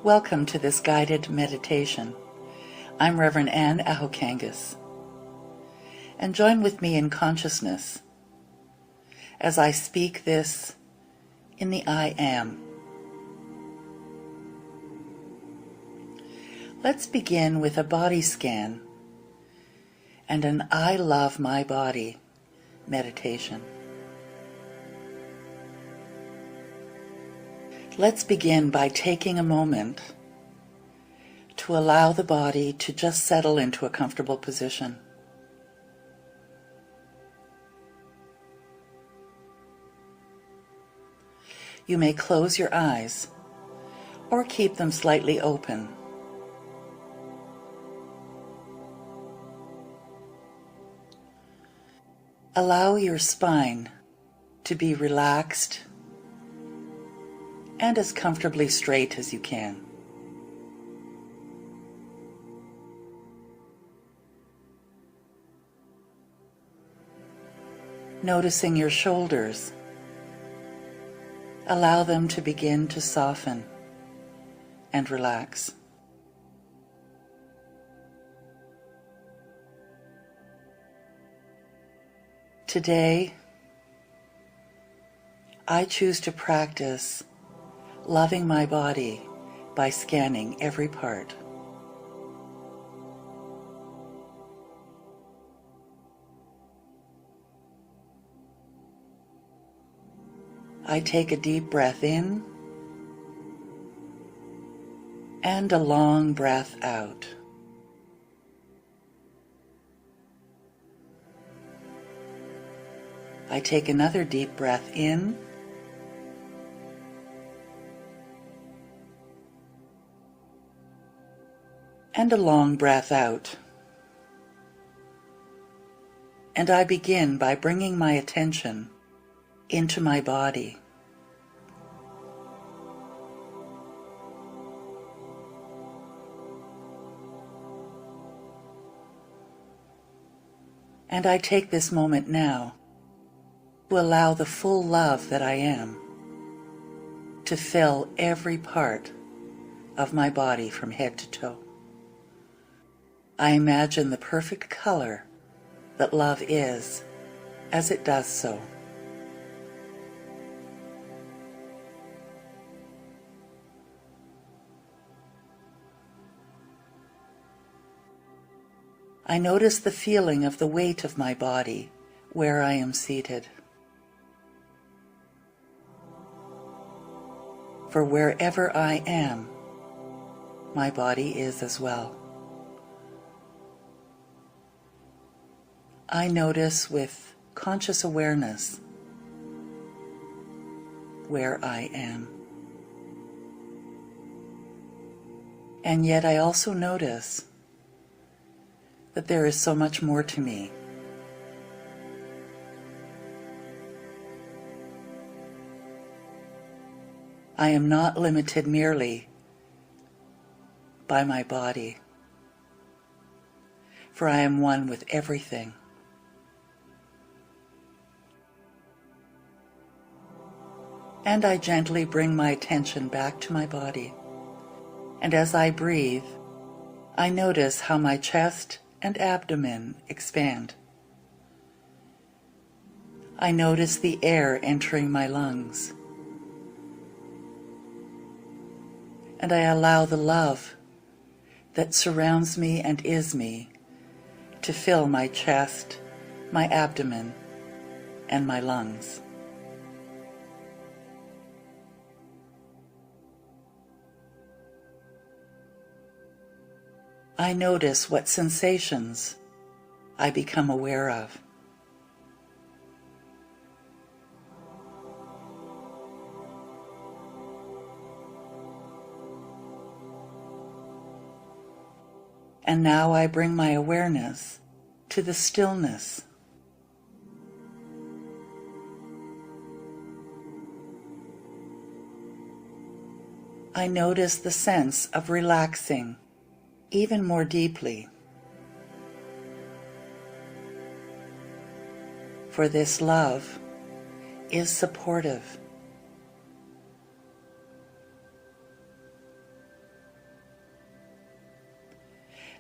Welcome to this guided meditation. I'm Reverend Anne Ahokangas, and join with me in consciousness as I speak this in the I Am. Let's begin with a body scan and an I love my body meditation. Let's begin by taking a moment to allow the body to just settle into a comfortable position. You may close your eyes or keep them slightly open. Allow your spine to be relaxed and as comfortably straight as you can. Noticing your shoulders, allow them to begin to soften and relax. Today, I choose to practice loving my body by scanning every part. I take a deep breath in and a long breath out. I take another deep breath in and a long breath out. And I begin by bringing my attention into my body. And I take this moment now to allow the full love that I am to fill every part of my body from head to toe. I imagine the perfect color that love is as it does so. I notice the feeling of the weight of my body where I am seated. For wherever I am, my body is as well. I notice with conscious awareness where I am. And yet I also notice that there is so much more to me. I am not limited merely by my body, for I am one with everything. And I gently bring my attention back to my body, and as I breathe, I notice how my chest and abdomen expand. I notice the air entering my lungs, and I allow the love that surrounds me and is me to fill my chest, my abdomen, and my lungs. I notice what sensations I become aware of. And now I bring my awareness to the stillness. I notice the sense of relaxing even more deeply. For this love is supportive.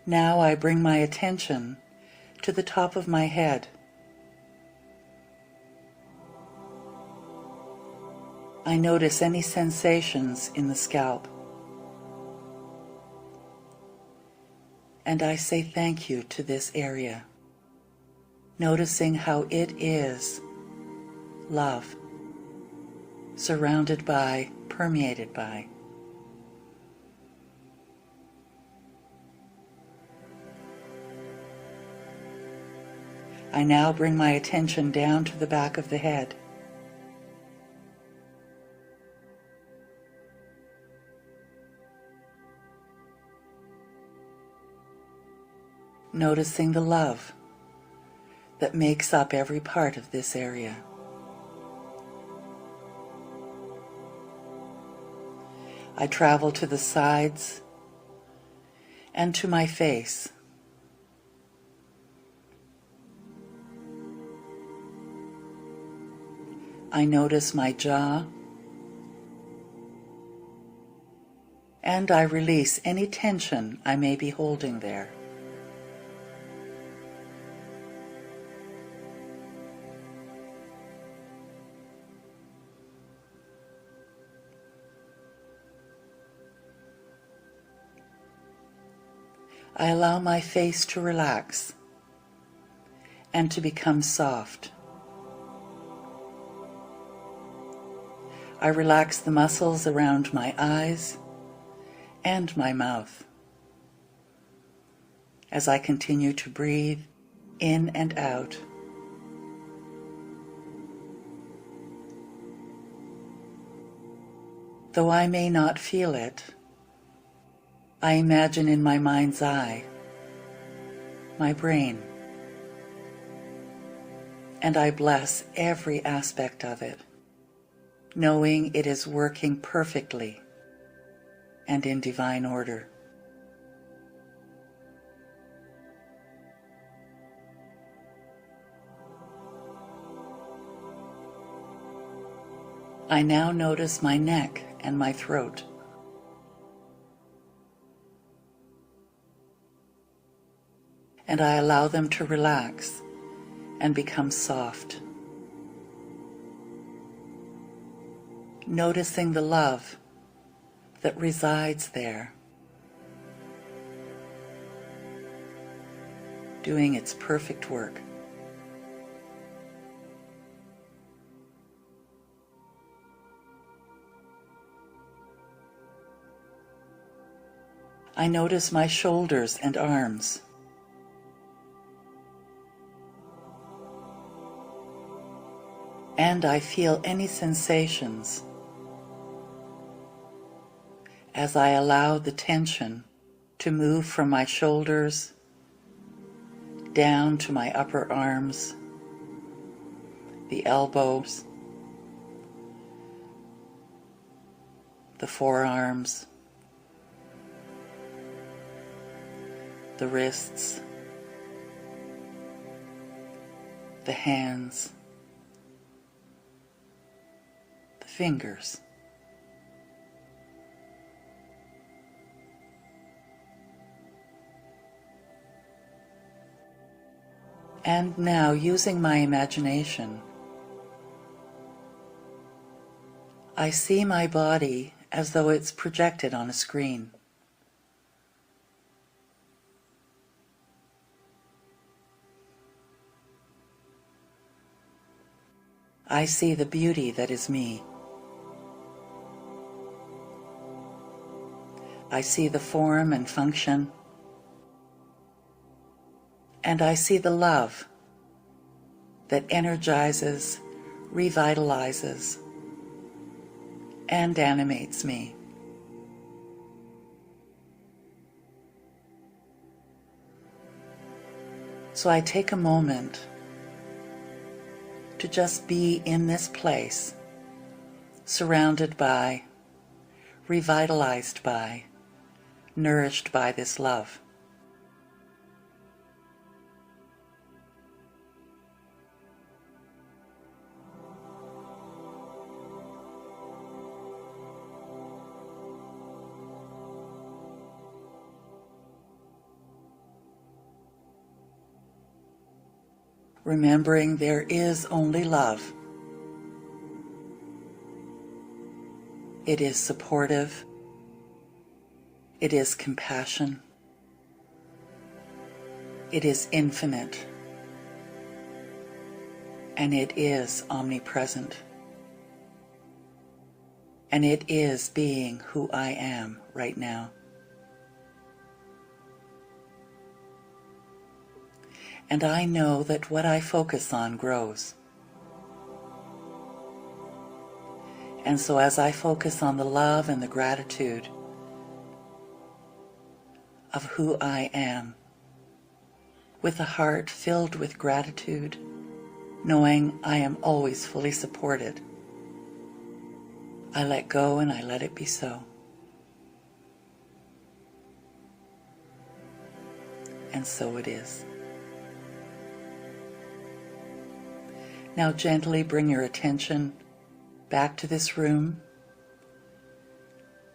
Now I bring my attention to the top of my head. I notice any sensations in the scalp. And I say thank you to this area, noticing how it is love, surrounded by, permeated by. I now bring my attention down to the back of the head. Noticing the love that makes up every part of this area. I travel to the sides and to my face. I notice my jaw, and I release any tension I may be holding there. I allow my face to relax and to become soft. I relax the muscles around my eyes and my mouth as I continue to breathe in and out. Though I may not feel it, I imagine in my mind's eye my brain, and I bless every aspect of it, knowing it is working perfectly and in divine order. I now notice my neck and my throat. And I allow them to relax and become soft. Noticing the love that resides there, doing its perfect work. I notice my shoulders and arms. And I feel any sensations as I allow the tension to move from my shoulders down to my upper arms, the elbows, the forearms, the wrists, the hands, the fingers. And now, using my imagination, I see my body as though it's projected on a screen. I see the beauty that is me. I see the form and function, and I see the love that energizes, revitalizes, and animates me. So I take a moment to just be in this place, surrounded by, revitalized by, nourished by this love. remembering there is only love. It is supportive. It is compassion. It is infinite. And it is omnipresent. And it is being who I am right now. And I know that what I focus on grows. And so as I focus on the love and the gratitude of who I am, with a heart filled with gratitude, knowing I am always fully supported, I let go and I let it be so. And so it is. Now gently bring your attention back to this room,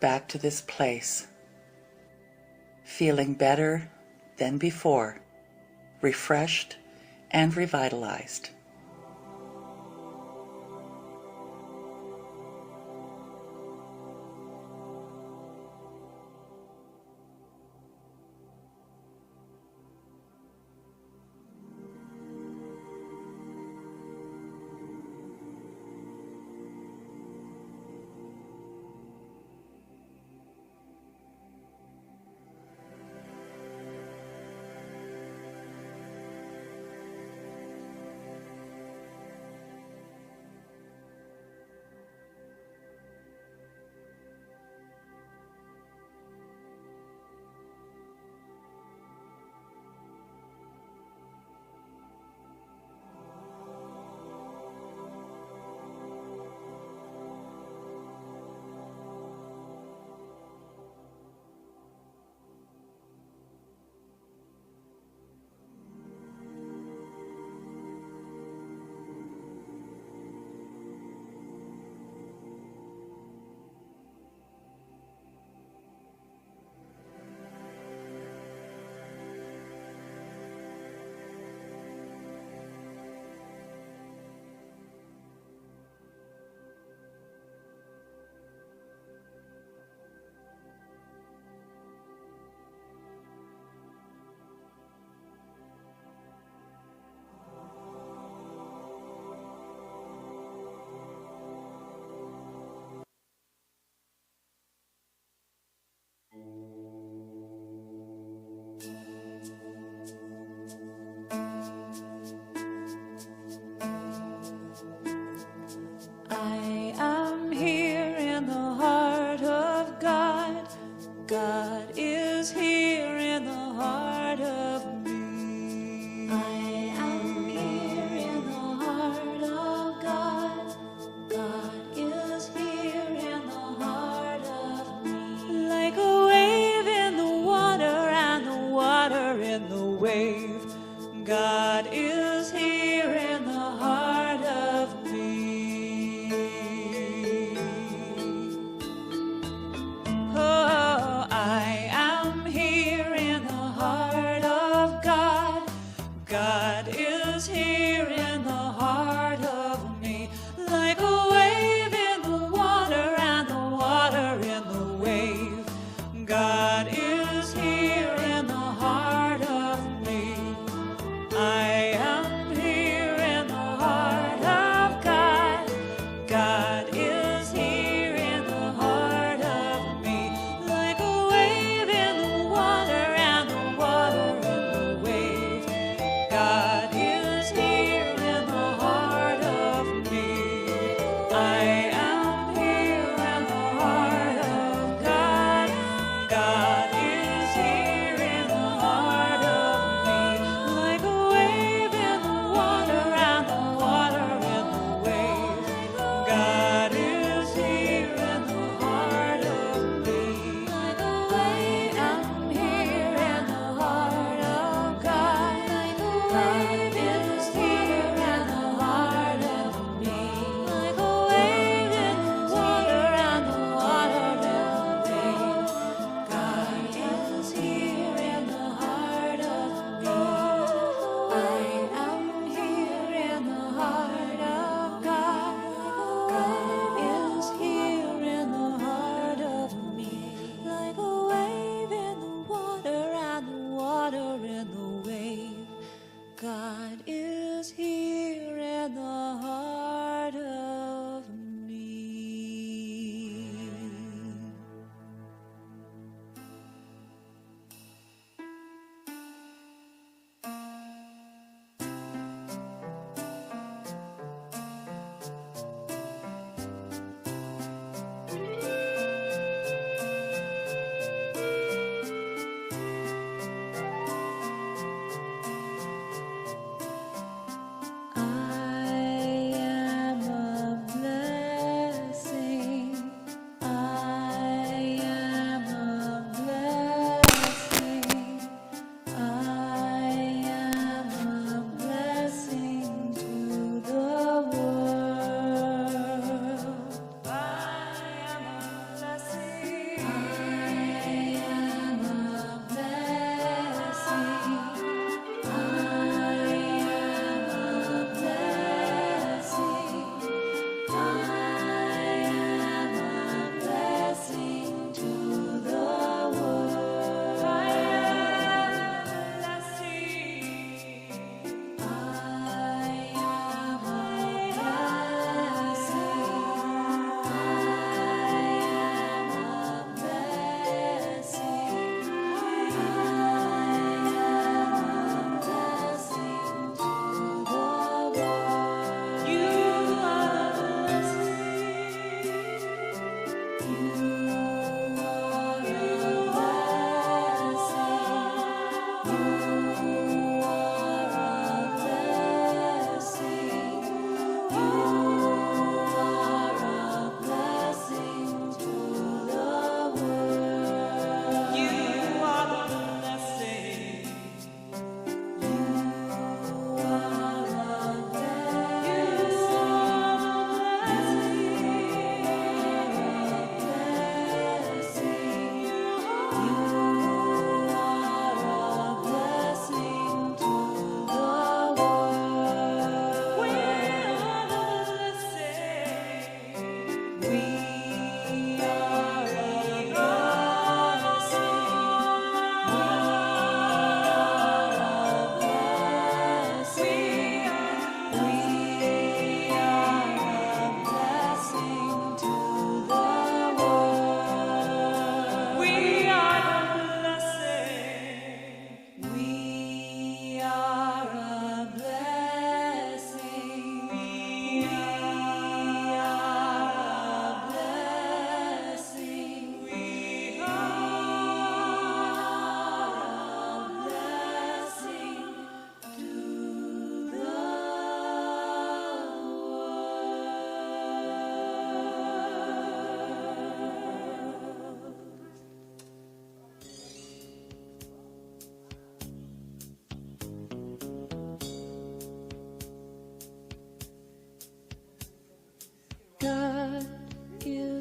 back to this place, feeling better than before, refreshed and revitalized.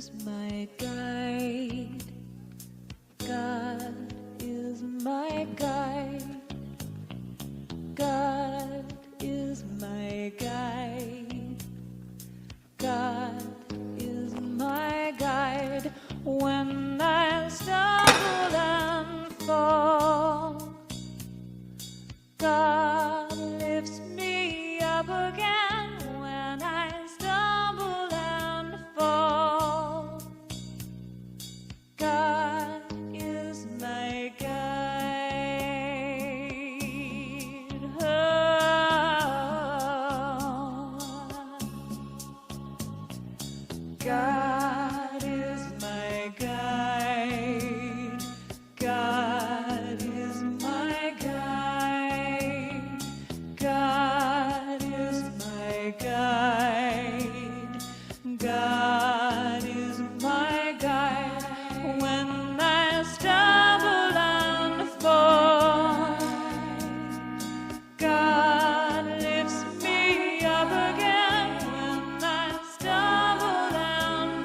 is my guide. God is my guide. God is my guide. God is my guide when I stumble and fall. God lifts me up again when I stumble and fall. God is my guide. God is my guide. God is my guide. God is my guide. God is my guide when I stumble and fall. God lifts me up again when I stumble and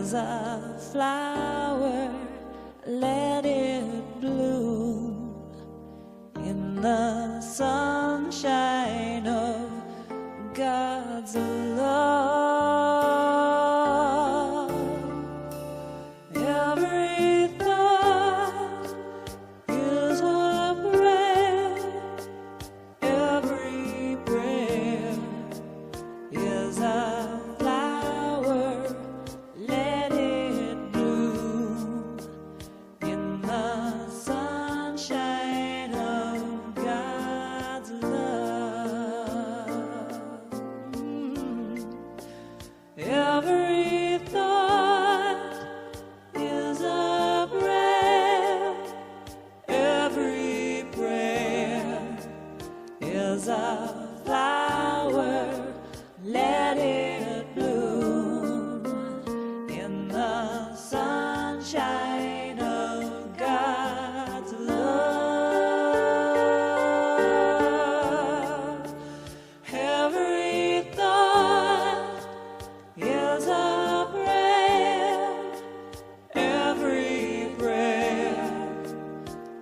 is a flower, let it bloom in the sunshine of God's love. Every thought is a prayer, every prayer is a flower, let it bloom in the sunshine of God's love. Every thought is a prayer, every prayer is a flower, let it bloom in the sunshine of God's love. Every thought is a prayer, every prayer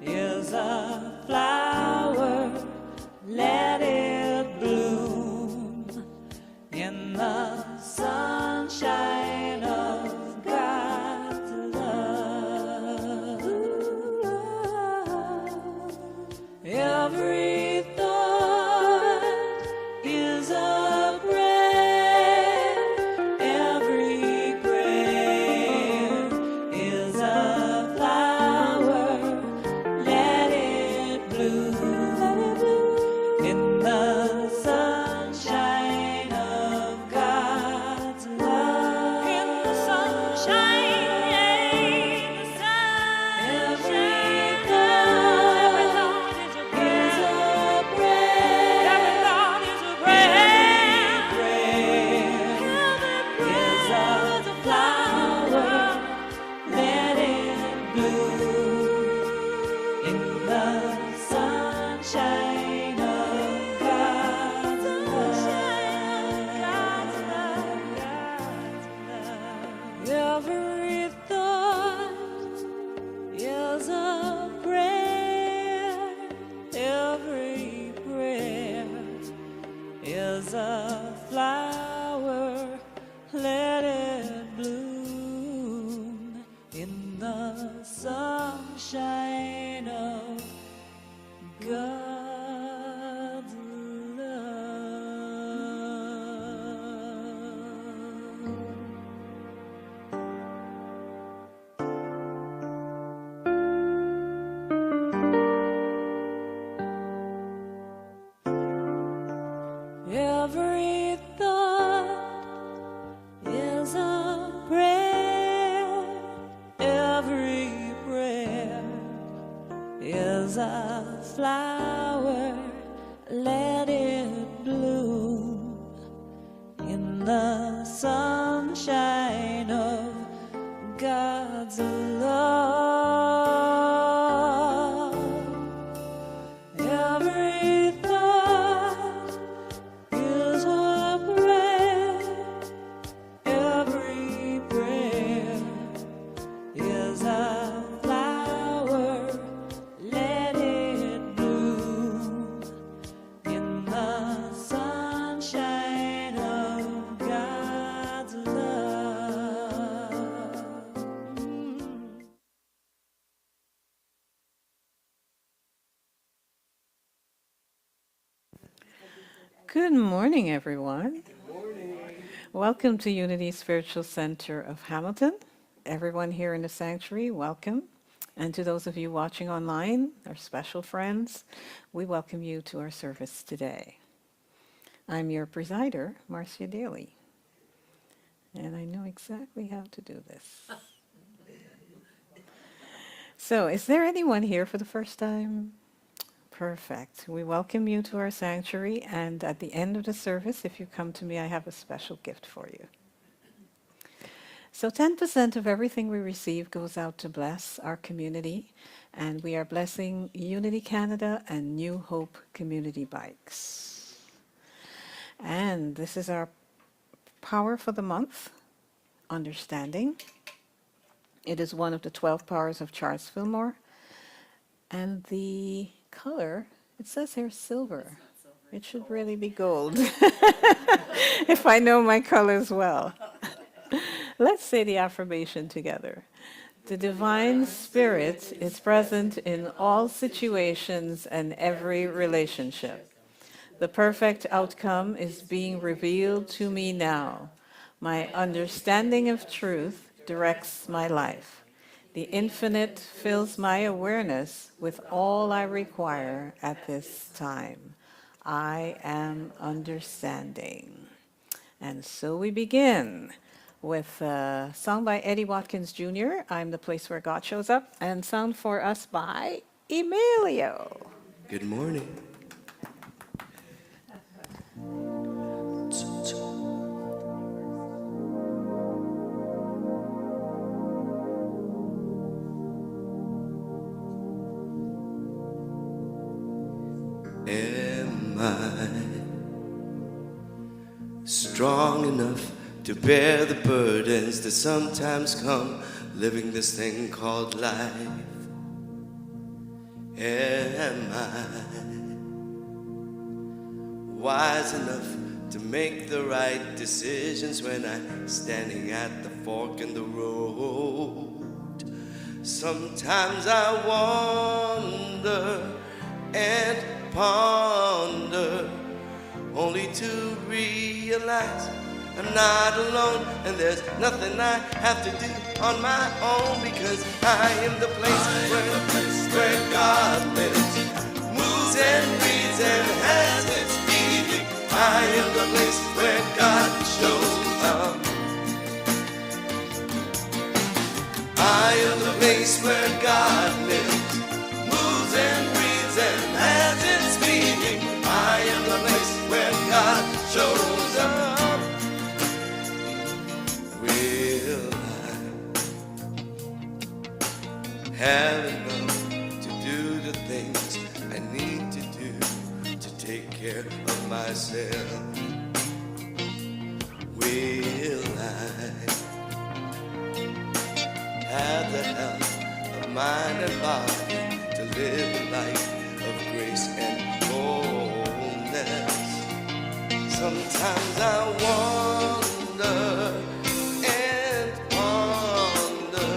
is a flower, let it bloom in the sunshine of God's love. Every thought is a prayer, every prayer is a flower, let it bloom in the sunshine of God's love. In the sunshine, the sunshine. Every thought is a prayer, every thought is a prayer, every prayer is a flower, let it bloom in the sunshine of God's love. Every thought is a prayer, every prayer is a flower, let it bloom in the sunshine of God's love. Every thought is a prayer, every prayer is a flower, let it bloom in the sunshine of God's love. Every thought is a prayer, every prayer is a flower, let it bloom in the sunshine of God's love. Good morning, everyone. Welcome to Unity Spiritual Center of Hamilton. Everyone here in the sanctuary, welcome. And to those of you watching online, our special friends, we welcome you to our service today. I'm your presider, Marcia Daly, and I know exactly how to do this. So, is there anyone here for the first time? Perfect. We welcome you to our sanctuary, and at the end of the service, if you come to me, I have a special gift for you. So 10% of everything we receive goes out to bless our community, and we are blessing Unity Canada and New Hope Community Bikes. And this is our power for the month. understanding. It is one of the 12 powers of Charles Fillmore. And the color, it says here silver. It should really be gold if I know my colors well. Let's say the affirmation together. The divine spirit is present in all situations and every relationship. The perfect outcome is being revealed to me now. My understanding of truth directs my life. The infinite fills my awareness with all I require at this time. I am understanding. And so we begin with a song by Eddie Watkins Jr., I'm the Place Where God Shows Up, and sound for us by Emilio. Good morning. Am I strong enough to bear the burdens that sometimes come living this thing called life? Am I wise enough to make the right decisions when I'm standing at the fork in the road? Sometimes I wonder and ponder, only to realize I'm not alone, and there's nothing I have to do on my own, because I am the place where God lives, moves and breathes and has its being. I am the place where God shows up. I am the place where God lives, moves and breathes and has its being. I am the place where God shows up. Will I have enough to do the things I need to do to take care of myself? Will I have the health of mind and body to live a life of grace and boldness? Sometimes I wonder and ponder,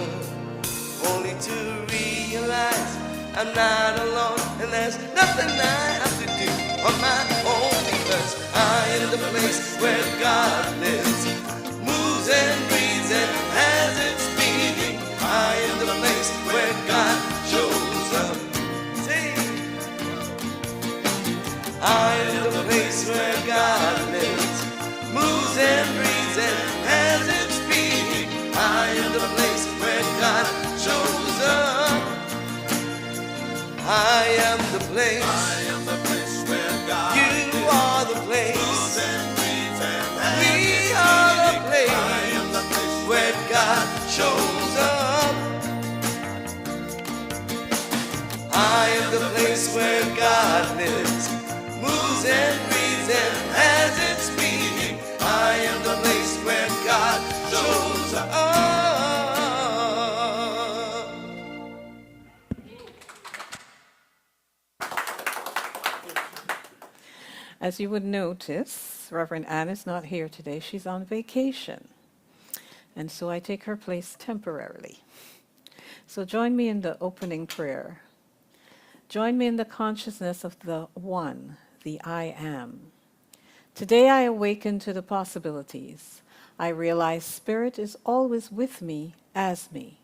only to realize I'm not alone, and there's nothing I have to do on my own, because I am the place where God lives, moves and breathes and has its being. I am the place where God shows up. Say, I am the place where God lives, moves and breathes and has its being. I am the place where God shows up. I am the place. I am the place where God lives. You are the place. Moves and breathes and has we are the place. I am the place where God shows up. I am the place where God lives, moves and breathes and has its being. I am the place where God shows up. As you would notice, Reverend Ann is not here today. She's on vacation. And so I take her place temporarily. So join me in the opening prayer. Join me in the consciousness of the One, the I Am. Today I awaken to the possibilities. I realize Spirit is always with me as me.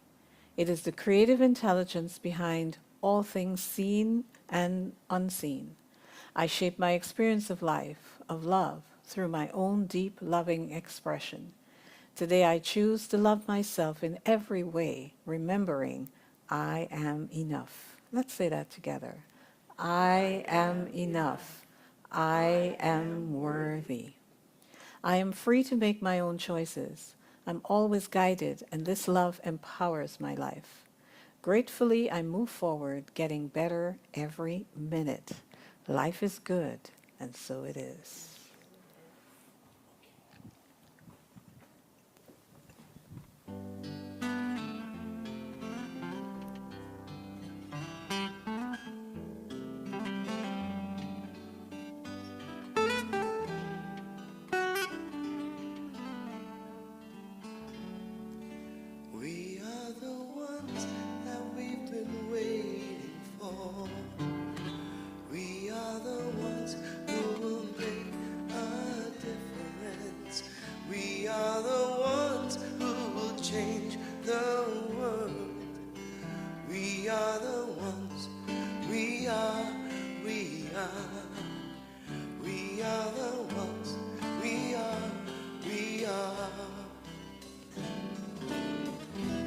It is the creative intelligence behind all things seen and unseen. I shape my experience of life, of love, through my own deep, loving expression. Today I choose to love myself in every way, remembering I am enough. Let's say that together. I am enough. I am worthy. I am free to make my own choices. I'm always guided, and this love empowers my life. Gratefully, I move forward, getting better every minute. Life is good, and so it is. We are the ones who will change the world. We are the ones. We are. We are. We are the ones. We are. We are.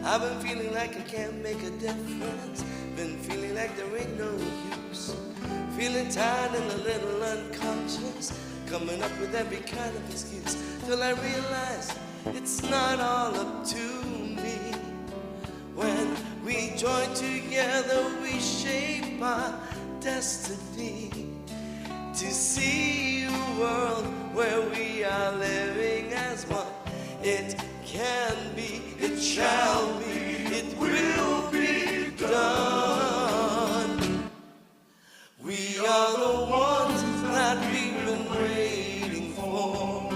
I've been feeling like I can't make a difference. Been feeling like there ain't no use. Feeling tired and a little unconscious. Coming up with every kind of excuse. Till I realize it's not all up to me. When we join together, we shape our destiny. To see a world where we are living as one. It can be, it shall be, it will be done. We are the ones that we've been waiting for.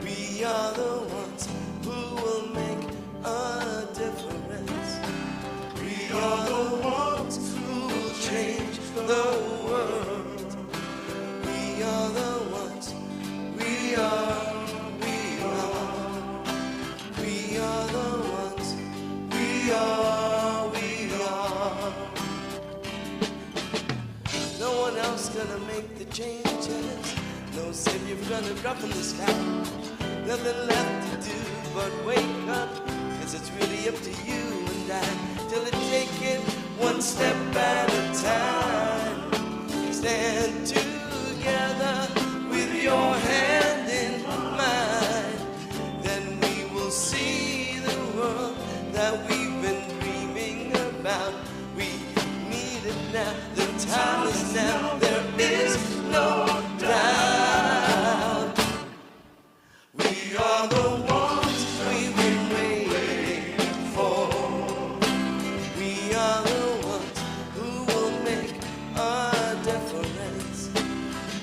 We are the ones who will make a difference. We are the ones who will change the world. We are the ones. We are. We are the ones. We are. We are. No one else gonna make the changes. No savior gonna drop from the sky. Nothing left to do but wake up. 'Cause it's really up to you and I. Till it take it one step at a time. Stand together with your hand in mine. Then we will see the world that we've been dreaming about. We need it now. The time is now. There is no doubt. We are the ones we've been waiting for. We are the ones who will make a difference.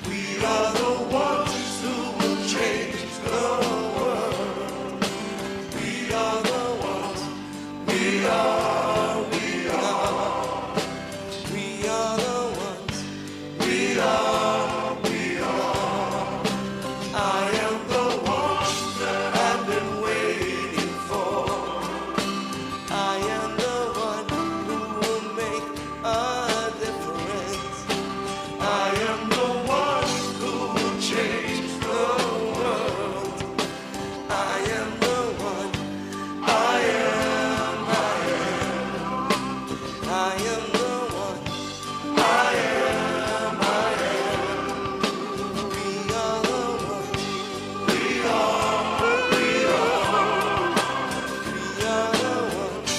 We are the ones who will change the world. We are the ones. We are. We are. We are the ones. We are. We are. I am the one that I've been waiting for. I am the one who will make a difference. I am the one who will change the world. I am the one. I am. I am the one. I am. We are the ones. We are. We are. We are the ones.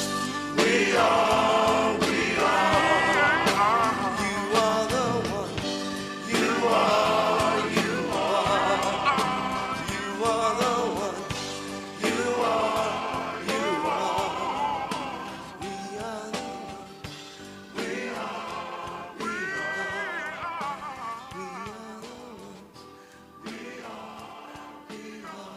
We are. We are. You are the one. You are. You are. You are the one. You are. You are. We are the one. We are. We are. We are the ones. We are. We are.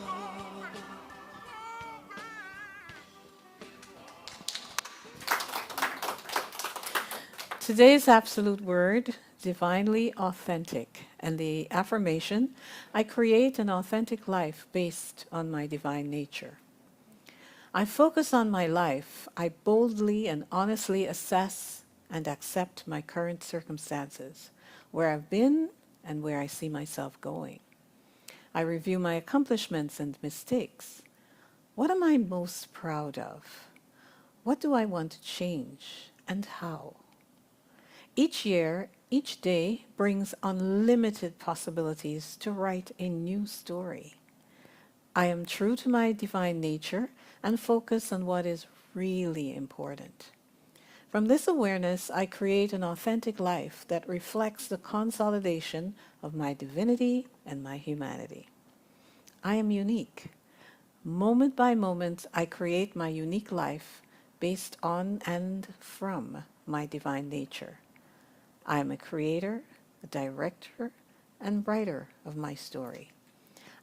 Today's absolute word, divinely authentic, and the affirmation, I create an authentic life based on my divine nature. I focus on my life. I boldly and honestly assess and accept my current circumstances, where I've been and where I see myself going. I review my accomplishments and mistakes. What am I most proud of? What do I want to change and how? Each year, each day brings unlimited possibilities to write a new story. I am true to my divine nature and focus on what is really important. From this awareness, I create an authentic life that reflects the consolidation of my divinity and my humanity. I am unique. Moment by moment, I create my unique life based on and from my divine nature. I am a creator, a director, and writer of my story.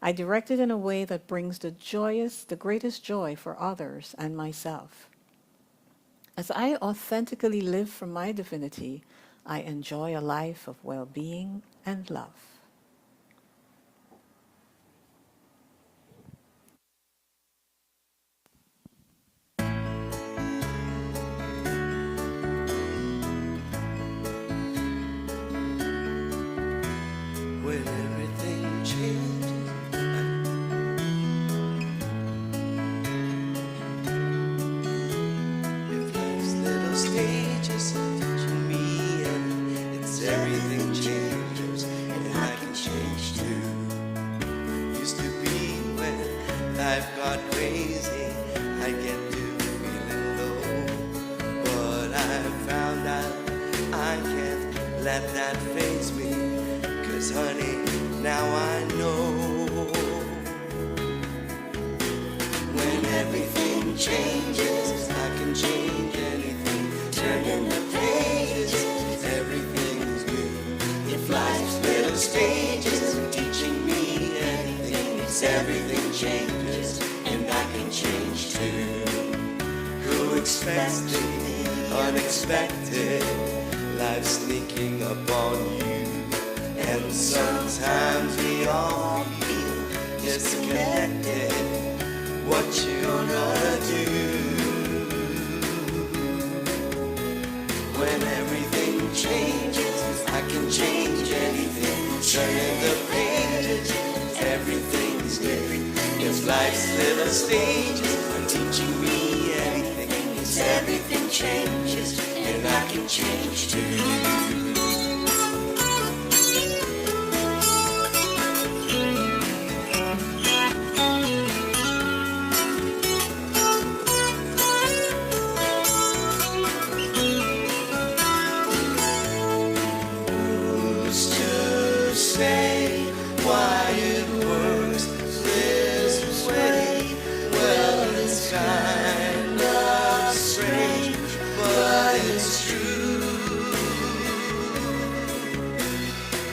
I direct it in a way that brings the greatest joy for others and myself. As I authentically live from my divinity, I enjoy a life of well-being and love. life got crazy, I get to feeling low. But I found out I can't let that faze me, 'cause honey, now I know. When everything changes, I can change anything. Turning the pages, everything's new. If life's little stages teaching me anything, it's everything changes, and I can change too. Who expected unexpected? Life sneaking up on you, and sometimes we all feel disconnected. What you gonna do when everything changes? I can change anything. Turning the pages, everything's new. If life's little stages are teaching me anything, it's everything changes, and I can change too.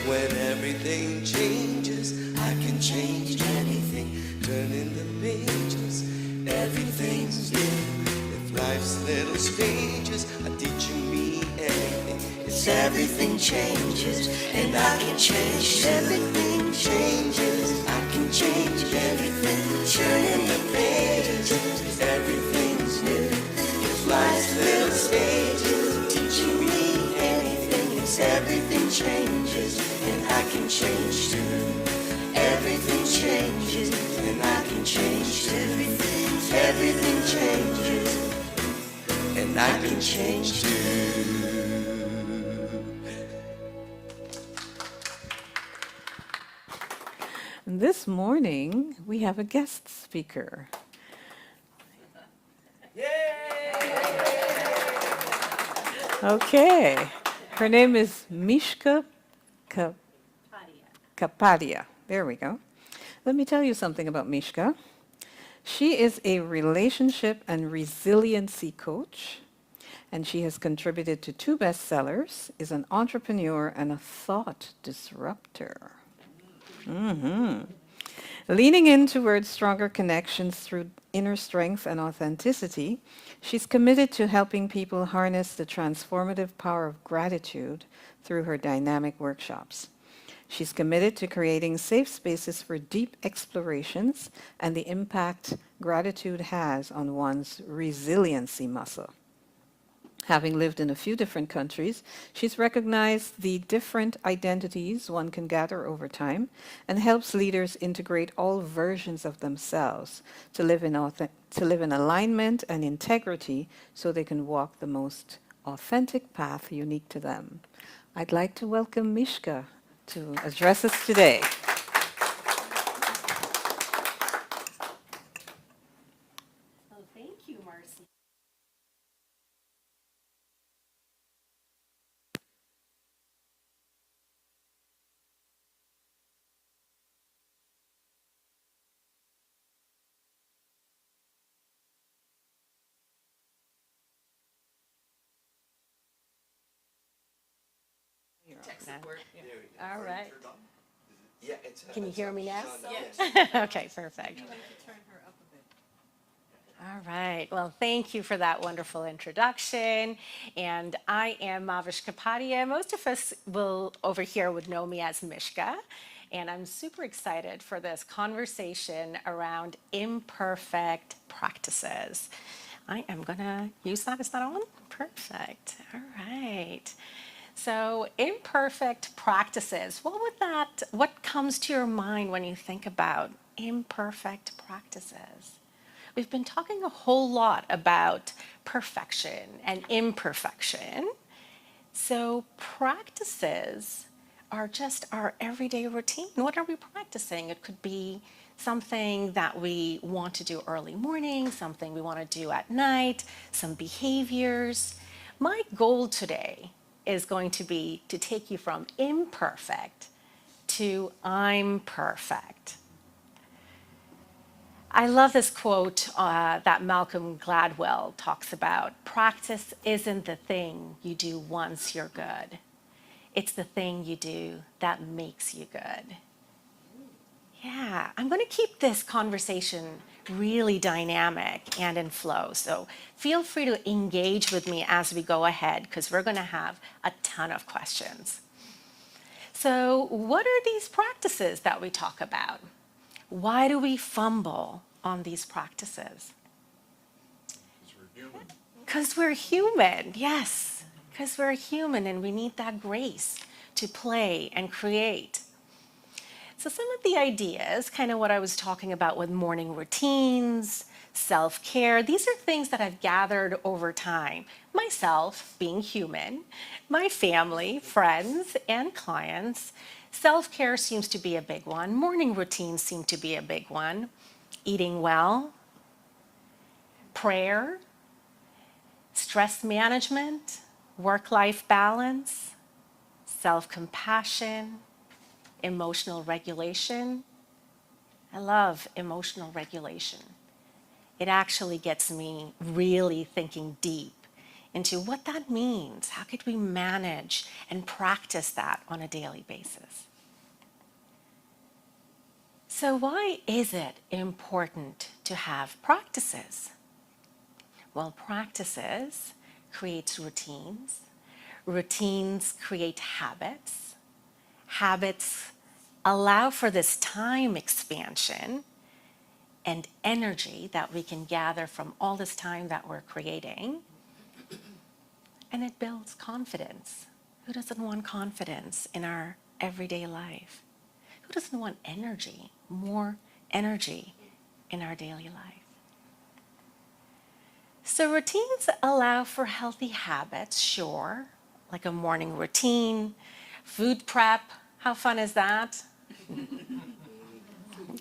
When everything changes, I can change anything. Turning the pages, everything's new. If life's little stages are teaching me anything, it's everything changes, and I can change. Everything changes, I can change everything. Turning the pages, everything's new. If life's little stages are teaching me anything, it's everything changes, and I can change too. Everything changes, and I can change too. Everything changes, and I can change too. This morning, we have a guest speaker. Okay. Her name is Mishka Kapadia. There we go. Let me tell you something about Mishka. She is a relationship and resiliency coach, and she has contributed to 2 bestsellers, is an entrepreneur and a thought disruptor. Leaning in towards stronger connections through inner strength and authenticity, she's committed to helping people harness the transformative power of gratitude through her dynamic workshops. She's committed to creating safe spaces for deep explorations and the impact gratitude has on one's resiliency muscle. Having lived in a few different countries, she's recognized the different identities one can gather over time and helps leaders integrate all versions of themselves to live in alignment and integrity so they can walk the most authentic path unique to them. I'd like to welcome Mishka to address us today. Well, thank you, Marcy. All right. Yeah, it's Can you hear me now? Yes. Okay, perfect. All right. Well, thank you for that wonderful introduction. And I am Mavish Kapadia. Most of us over here would know me as Mishka. And I'm super excited for this conversation around imperfect practices. I am going to use that. Is that on? Perfect. All right. So imperfect practices, what comes to your mind when you think about imperfect practices? We've been talking a whole lot about perfection and imperfection. So practices are just our everyday routine. What are we practicing? It could be something that we want to do early morning, something we want to do at night, some behaviors. My goal today is going to be to take you from imperfect to I'm perfect. I love this quote that Malcolm Gladwell talks about. Practice isn't the thing you do once you're good. It's the thing you do that makes you good. Yeah, I'm going to keep this conversation really dynamic and in flow. So feel free to engage with me as we go ahead, because we're going to have a ton of questions. So what are these practices that we talk about? Why do we fumble on these practices? Because we're human, yes. Because we're human and we need that grace to play and create. So some of the ideas, kind of what I was talking about with morning routines, self-care, these are things that I've gathered over time. Myself, being human, my family, friends, and clients. Self-care seems to be a big one. Morning routines seem to be a big one. Eating well, prayer, stress management, work-life balance, self-compassion, emotional regulation. I love emotional regulation. It actually gets me really thinking deep into what that means. How could we manage and practice that on a daily basis? So why is it important to have practices? Well, practices creates routines. Routines create habits. Habits allow for this time expansion and energy that we can gather from all this time that we're creating. And it builds confidence. Who doesn't want confidence in our everyday life? Who doesn't want energy, more energy in our daily life? So routines allow for healthy habits, sure, like a morning routine, food prep. How fun is that?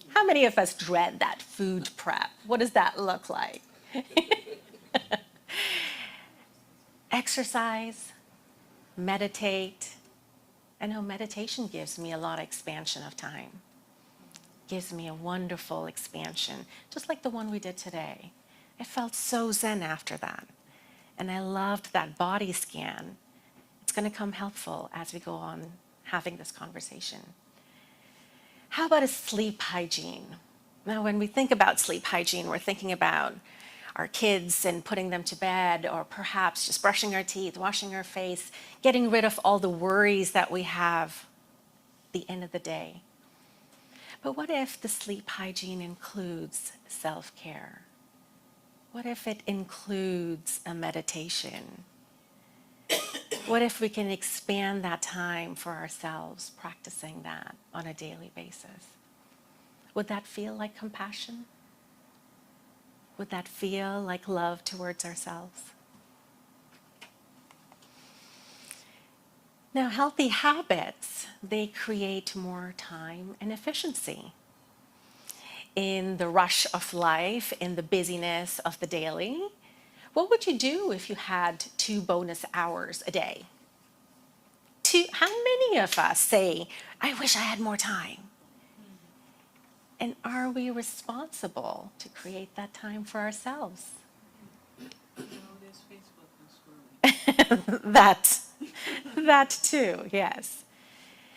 How many of us dread that food prep? What does that look like? Exercise, meditate. I know meditation gives me a lot of expansion of time. Gives me a wonderful expansion, just like the one we did today. I felt so zen after that. And I loved that body scan. It's going to come helpful as we go on having this conversation. How about a sleep hygiene? Now, when we think about sleep hygiene, we're thinking about our kids and putting them to bed, or perhaps just brushing our teeth, washing our face, getting rid of all the worries that we have at the end of the day. But what if the sleep hygiene includes self-care? What if it includes a meditation? What if we can expand that time for ourselves, practicing that on a daily basis? Would that feel like compassion? Would that feel like love towards ourselves? Now, healthy habits, they create more time and efficiency. In the rush of life, in the busyness of the daily, what would you do if you had 2 bonus hours a day? How many of us say, I wish I had more time? And are we responsible to create that time for ourselves? That too, yes.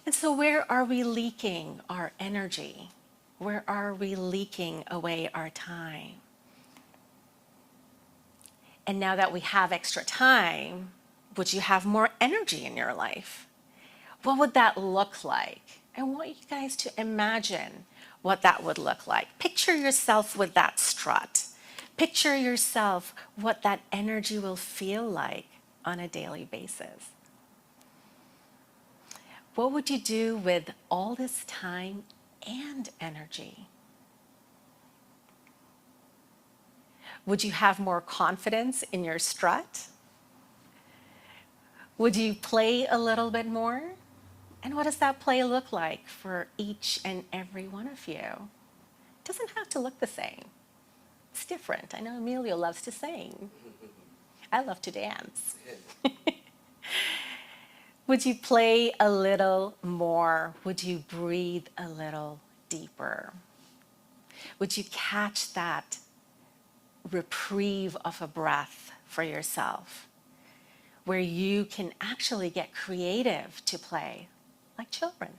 And so where are we leaking our energy? Where are we leaking away our time? And now that we have extra time, would you have more energy in your life? What would that look like? I want you guys to imagine what that would look like. Picture yourself with that strut. Picture yourself what that energy will feel like on a daily basis. What would you do with all this time and energy? Would you have more confidence in your strut? Would you play a little bit more? And what does that play look like for each and every one of you? It doesn't have to look the same. It's different. I know Emilio loves to sing. I love to dance. Would you play a little more? Would you breathe a little deeper? Would you catch that reprieve of a breath for yourself, where you can actually get creative to play like children?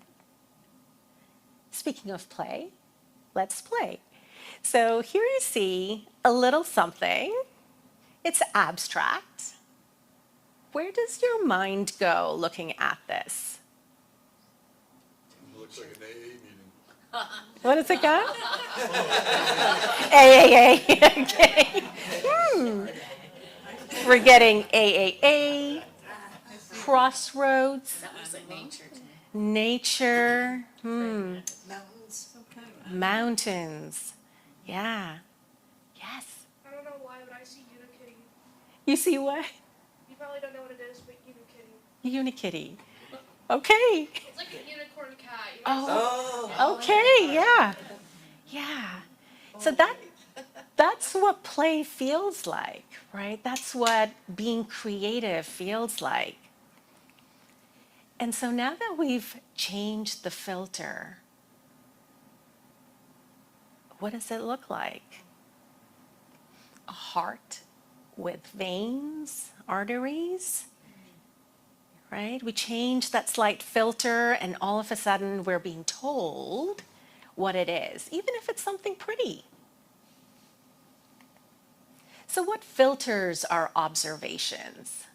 Speaking of play, let's play. So here you see a little something. It's abstract. Where does your mind go looking at this? Looks like an AA meeting. What does it go? AAA. Okay. We're getting AAA, crossroads, nature, mountains. Yeah. Yes. I don't know why, but I see Unikitty. You see what? You probably don't know what it is, but Unikitty. Unikitty. Okay. It's like a unicorn cat. You know? Oh, okay, yeah. Yeah. So that's what play feels like, right? That's what being creative feels like. And so now that we've changed the filter, what does it look like? A heart with veins, arteries, right? We change that slight filter and all of a sudden we're being told what it is, even if it's something pretty. So what filters our observations?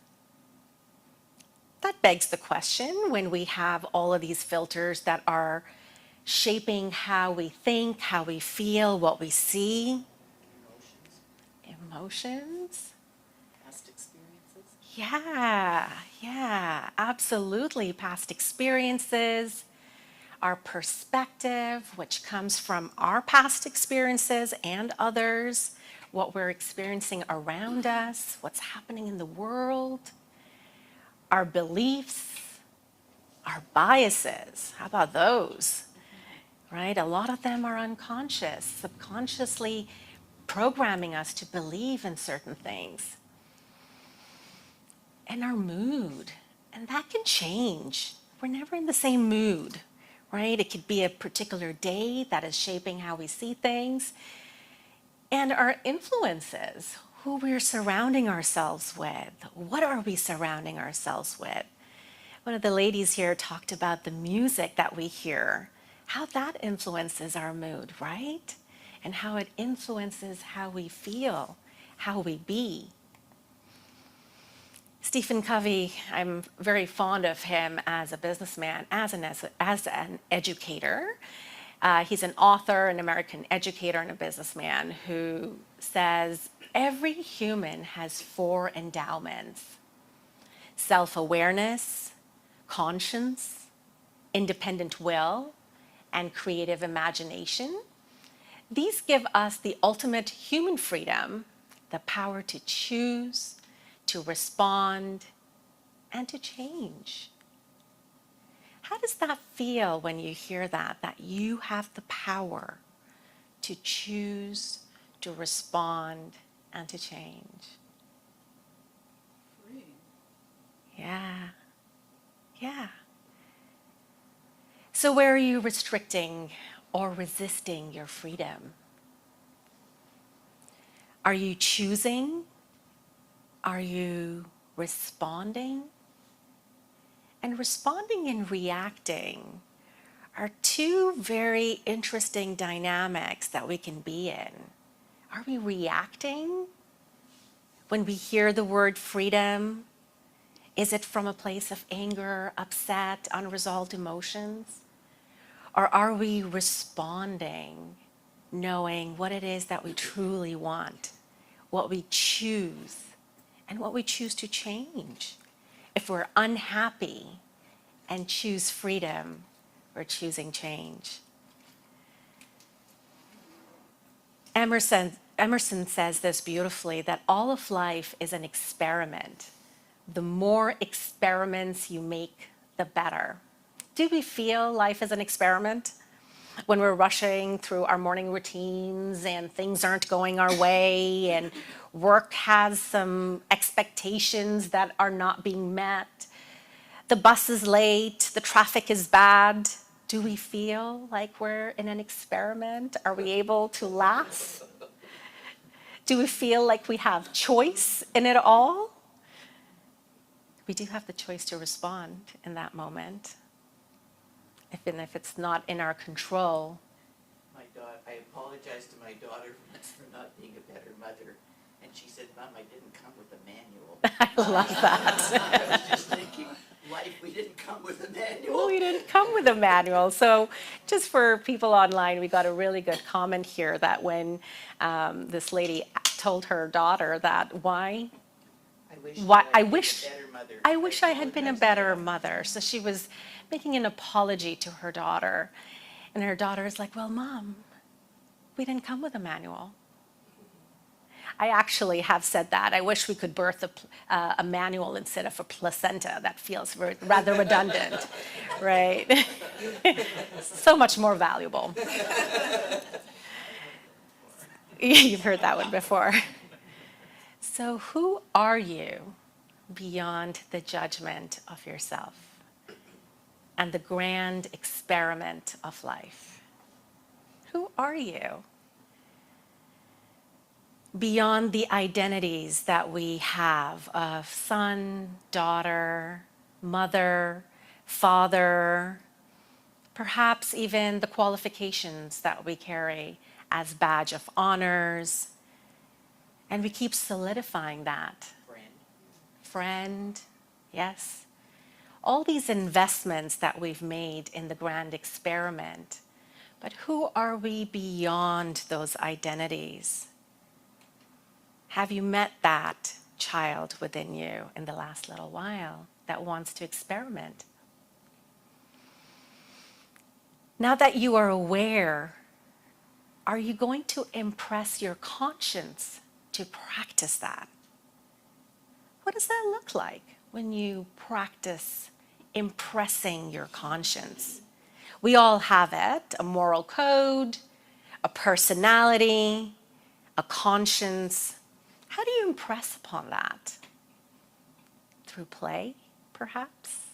That begs the question when we have all of these filters that are shaping how we think, how we feel, what we see. Emotions. Past experiences. Yeah, absolutely. Past experiences, our perspective, which comes from our past experiences and others, what we're experiencing around us, what's happening in the world, our beliefs, our biases. How about those? Right? A lot of them are unconscious, subconsciously programming us to believe in certain things. And our mood, and that can change. We're never in the same mood, right? It could be a particular day that is shaping how we see things. And our influences, who we're surrounding ourselves with. What are we surrounding ourselves with? One of the ladies here talked about the music that we hear, how that influences our mood, right? And how it influences how we feel, how we be. Stephen Covey, I'm very fond of him as a businessman, as an educator. He's an author, an American educator, and a businessman who says every human has 4 endowments: self-awareness, conscience, independent will, and creative imagination. These give us the ultimate human freedom, the power to choose, to respond, and to change. How does that feel when you hear that you have the power to choose, to respond, and to change? Free. Yeah. So where are you restricting or resisting your freedom? Are you choosing? Are you responding? And responding and reacting are 2 very interesting dynamics that we can be in. Are we reacting when we hear the word freedom? Is it from a place of anger, upset, unresolved emotions? Or are we responding, knowing what it is that we truly want, what we choose, and what we choose to change? If we're unhappy and choose freedom, we're choosing change. Emerson says this beautifully, that all of life is an experiment. The more experiments you make, the better. Do we feel life is an experiment? when we're rushing through our morning routines and things aren't going our way and work has some expectations that are not being met, the bus is late, the traffic is bad. Do we feel like we're in an experiment? Are we able to laugh? Do we feel like we have choice in it all? We do have the choice to respond in that moment, even if it's not in our control. I apologized to my daughter once for not being a better mother, and she said, "Mom, I didn't come with a manual." I love that. I was just thinking, life, we didn't come with a manual. We didn't come with a manual. So just for people online, we got a really good comment here that when this lady told her daughter that I wish I had been a better mother. So she was making an apology to her daughter. And her daughter is like, well, Mom, we didn't come with a manual. I actually have said that. I wish we could birth a manual instead of a placenta. That feels rather redundant, right? So much more valuable. You've heard that one before. So who are you beyond the judgment of yourself and the grand experiment of life? Who are you? Beyond the identities that we have of son, daughter, mother, father, perhaps even the qualifications that we carry as badge of honors, and we keep solidifying that. Friend, yes. All these investments that we've made in the grand experiment, but who are we beyond those identities? Have you met that child within you in the last little while that wants to experiment? Now that you are aware, are you going to impress your conscience to practice that? What does that look like when you practice impressing your conscience? We all have it, a moral code, a personality, a conscience. How do you impress upon that? Through play, perhaps?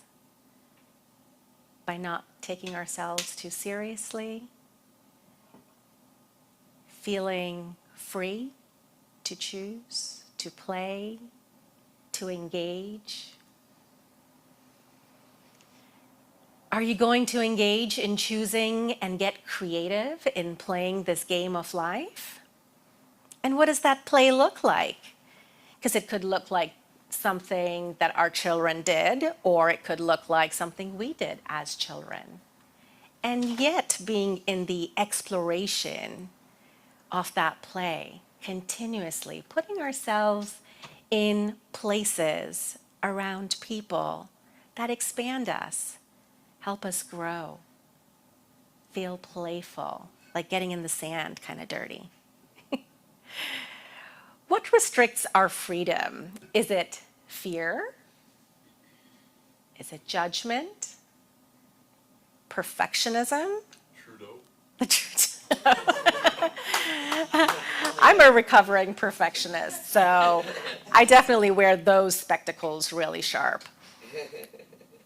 By not taking ourselves too seriously? Feeling free to choose, to play, to engage? Are you going to engage in choosing and get creative in playing this game of life? And what does that play look like? Because it could look like something that our children did, or it could look like something we did as children. And yet being in the exploration of that play, continuously putting ourselves in places around people that expand us, help us grow, feel playful, like getting in the sand, kind of dirty. What restricts our freedom? Is it fear? Is it judgment? Perfectionism? Trudeau. I'm a recovering perfectionist, so I definitely wear those spectacles really sharp.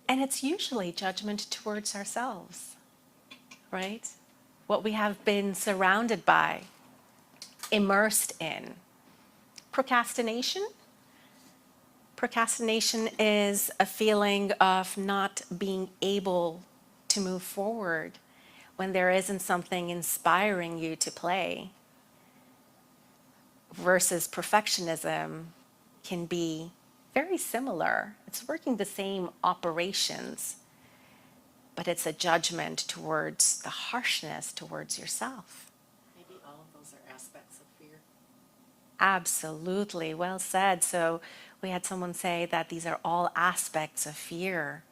And it's usually judgment towards ourselves, right? What we have been surrounded by, immersed in. Procrastination? Procrastination is a feeling of not being able to move forward when there isn't something inspiring you to play. Versus perfectionism can be very similar. It's working the same operations, but it's a judgment towards the harshness towards yourself. Maybe all of those are aspects of fear. Absolutely, well said. So we had someone say that these are all aspects of fear.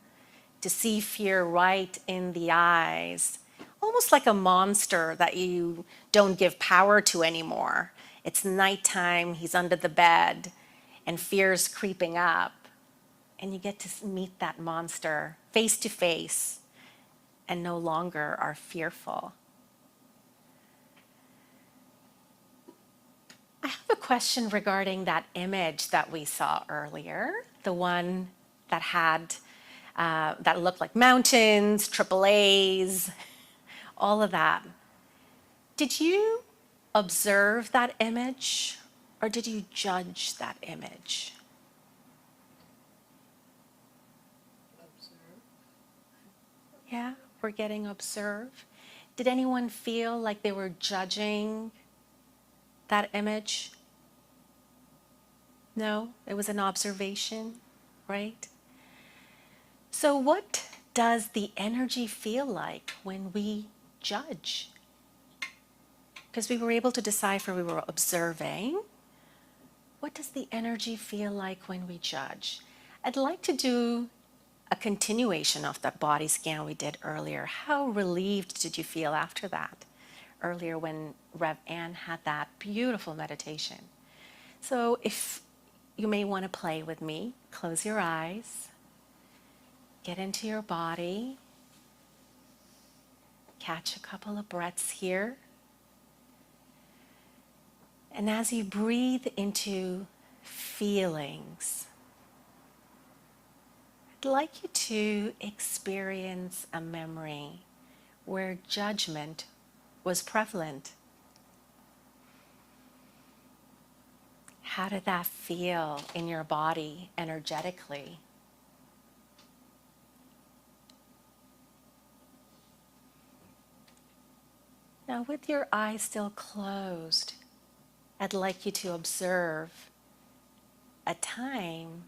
To see fear right in the eyes, almost like a monster that you don't give power to anymore. It's nighttime, he's under the bed, and fear's creeping up. And you get to meet that monster face to face and no longer are fearful. question regarding that image that we saw earlier, the one that had that looked like mountains, triple A's, all of that. Did you observe that image or did you judge that image? Yeah, we're getting observed. Did anyone feel like they were judging that image? No, it was an observation, right? So, what does the energy feel like when we judge? Because we were able to decipher, we were observing. What does the energy feel like when we judge? I'd like to do a continuation of that body scan we did earlier. How relieved did you feel after that? Earlier when Rev Ann had that beautiful meditation. So if you may want to play with me, close your eyes, get into your body, catch a couple of breaths here. And as you breathe into feelings, I'd like you to experience a memory where judgment was prevalent. How did that feel in your body energetically? Now, with your eyes still closed, I'd like you to observe a time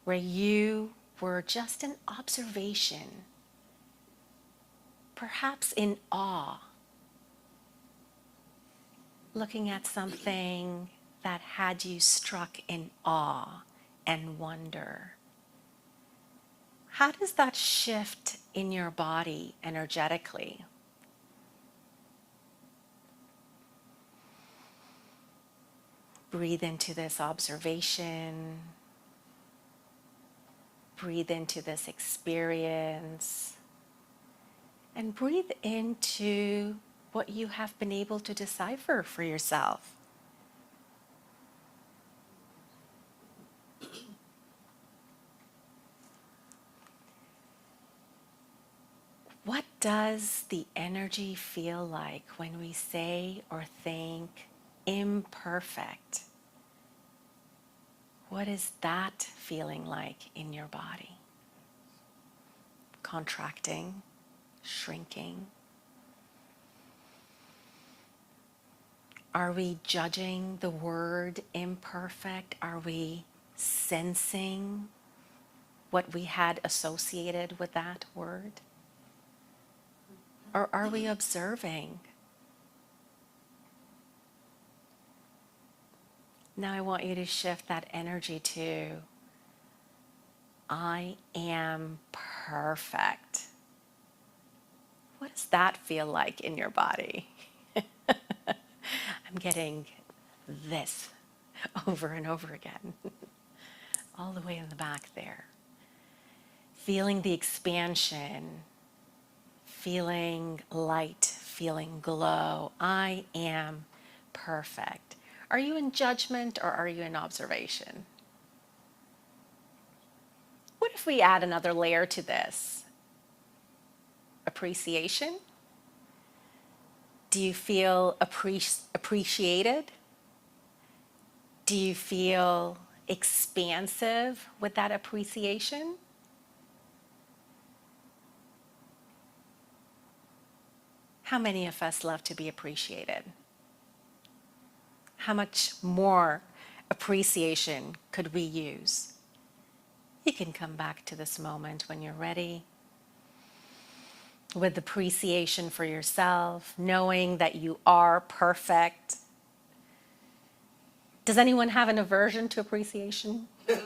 where you were just an observation, perhaps in awe, looking at something that had you struck in awe and wonder. How does that shift in your body energetically? Breathe into this observation. Breathe into this experience. And breathe into what you have been able to decipher for yourself. What does the energy feel like when we say or think imperfect? What is that feeling like in your body? Contracting, shrinking. Are we judging the word imperfect? Are we sensing what we had associated with that word? Or are we observing? Now I want you to shift that energy to, I am perfect. What does that feel like in your body? I'm getting this over and over again, all the way in the back there. Feeling the expansion, feeling light, feeling glow. I am perfect. Are you in judgment or are you in observation? What if we add another layer to this? Appreciation? Do you feel appreciated? Do you feel expansive with that appreciation? How many of us love to be appreciated? How much more appreciation could we use? You can come back to this moment when you're ready, with appreciation for yourself, knowing that you are perfect. Does anyone have an aversion to appreciation? Lots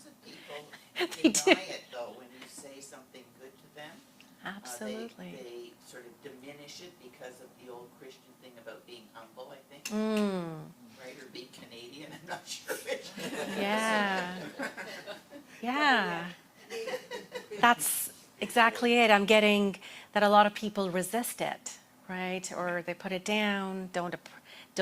of people They deny do. it though when you say something good to them. Absolutely. They sort of diminish it because of the old Christian thing about being humble, I think. Right, or being Canadian, I'm not sure which. Yeah. Yeah. That's exactly it. I'm getting that a lot of people resist it, right? Or they put it down, don't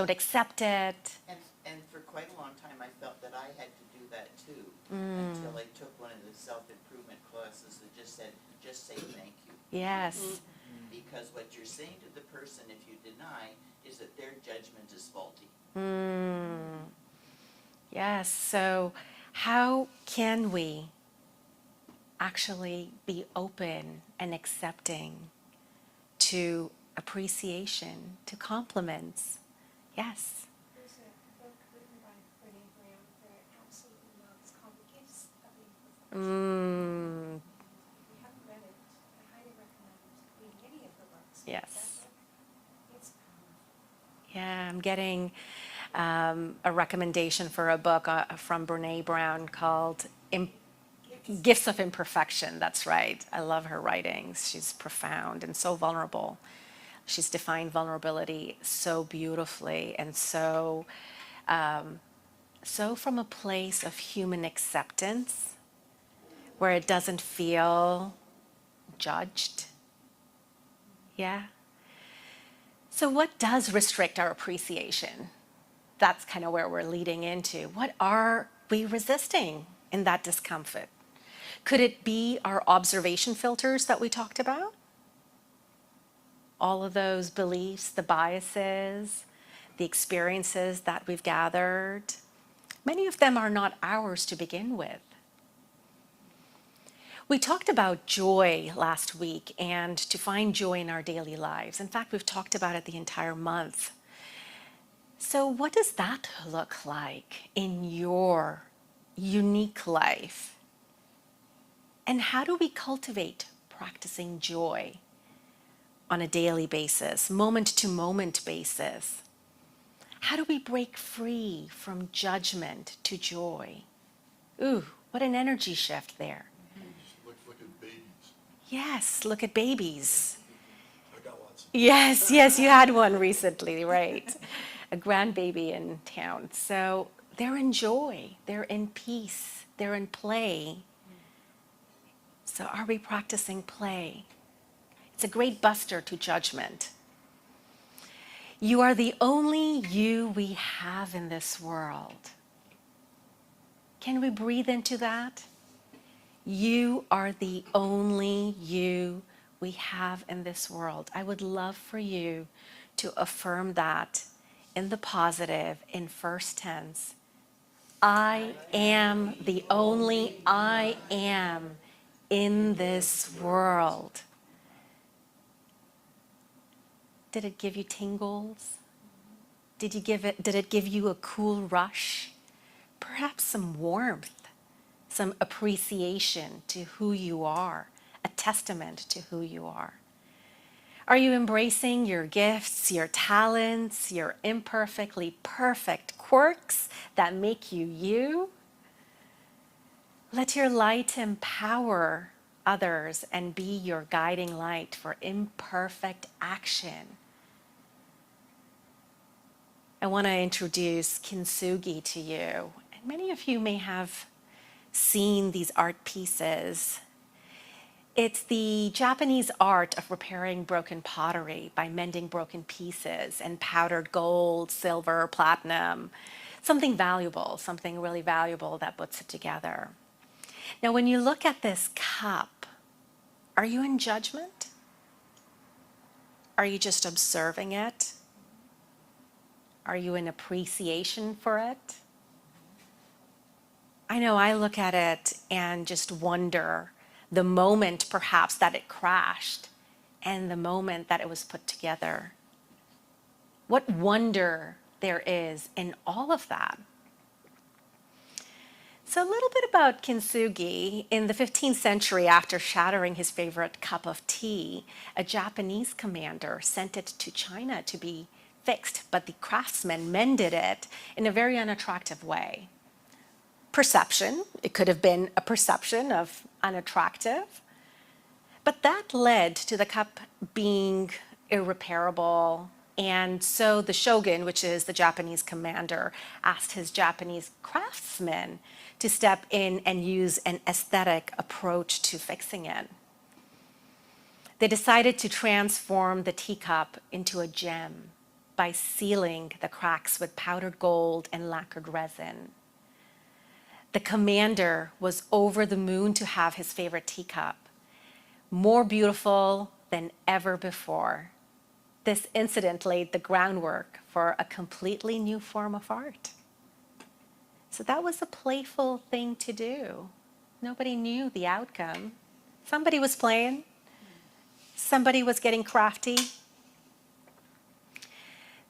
accept it. And for quite a long time, I felt that I had to do that too, until I took one of the self-improvement classes that just said, just say thank you. Yes. Because what you're saying to the person, if you deny, is that their judgment is faulty. Yes. So, how can we actually be open and accepting to appreciation, to compliments? Yes. There's a book written by Brene Brown that I absolutely love. It's called The Gifts of Imperfection. If you haven't read it, I highly recommend reading any of her books. But Yes. that book, it's powerful. Yeah, I'm getting a recommendation for a book from Brene Brown called Gifts of Imperfection. That's right. I love her writings. She's profound and so vulnerable. She's defined vulnerability so beautifully and so from a place of human acceptance where it doesn't feel judged. Yeah. So what does restrict our appreciation? That's kind of where we're leading into. What are we resisting in that discomfort? Could it be our observation filters that we talked about? All of those beliefs, the biases, the experiences that we've gathered, many of them are not ours to begin with. We talked about joy last week and to find joy in our daily lives. In fact, we've talked about it the entire month. So what does that look like in your unique life? And how do we cultivate practicing joy on a daily basis, moment to moment basis? How do we break free from judgment to joy? Ooh, what an energy shift there. Look at babies. Yes, look at babies. I got lots. Yes, yes, you had one recently, right? A grandbaby in town. So they're in joy, they're in peace, they're in play. So are we practicing play? It's a great buster to judgment. You are the only you we have in this world. Can we breathe into that? You are the only you we have in this world. I would love for you to affirm that in the positive, in first tense. I am the only I am in this world. Did it give you tingles? Did it give you a cool rush? Perhaps some warmth, some appreciation to who you are, a testament to who you are. Are you embracing your gifts, your talents, your imperfectly perfect quirks that make you you? Let your light empower others and be your guiding light for imperfect action. I want to introduce kintsugi to you. And many of you may have seen these art pieces. It's the Japanese art of repairing broken pottery by mending broken pieces and powdered gold, silver, platinum, something valuable, something really valuable that puts it together. Now, when you look at this cup, are you in judgment? Are you just observing it? Are you in appreciation for it? I know I look at it and just wonder the moment perhaps that it crashed and the moment that it was put together. What wonder there is in all of that. So a little bit about kintsugi. In the 15th century, after shattering his favorite cup of tea, a Japanese commander sent it to China to be fixed, but the craftsman mended it in a very unattractive way. Perception, it could have been a perception of unattractive, but that led to the cup being irreparable. And so the shogun, which is the Japanese commander, asked his Japanese craftsmen to step in and use an aesthetic approach to fixing it. They decided to transform the teacup into a gem by sealing the cracks with powdered gold and lacquered resin. The commander was over the moon to have his favorite teacup, more beautiful than ever before. This incident laid the groundwork for a completely new form of art. So that was a playful thing to do. Nobody knew the outcome. Somebody was playing. Somebody was getting crafty.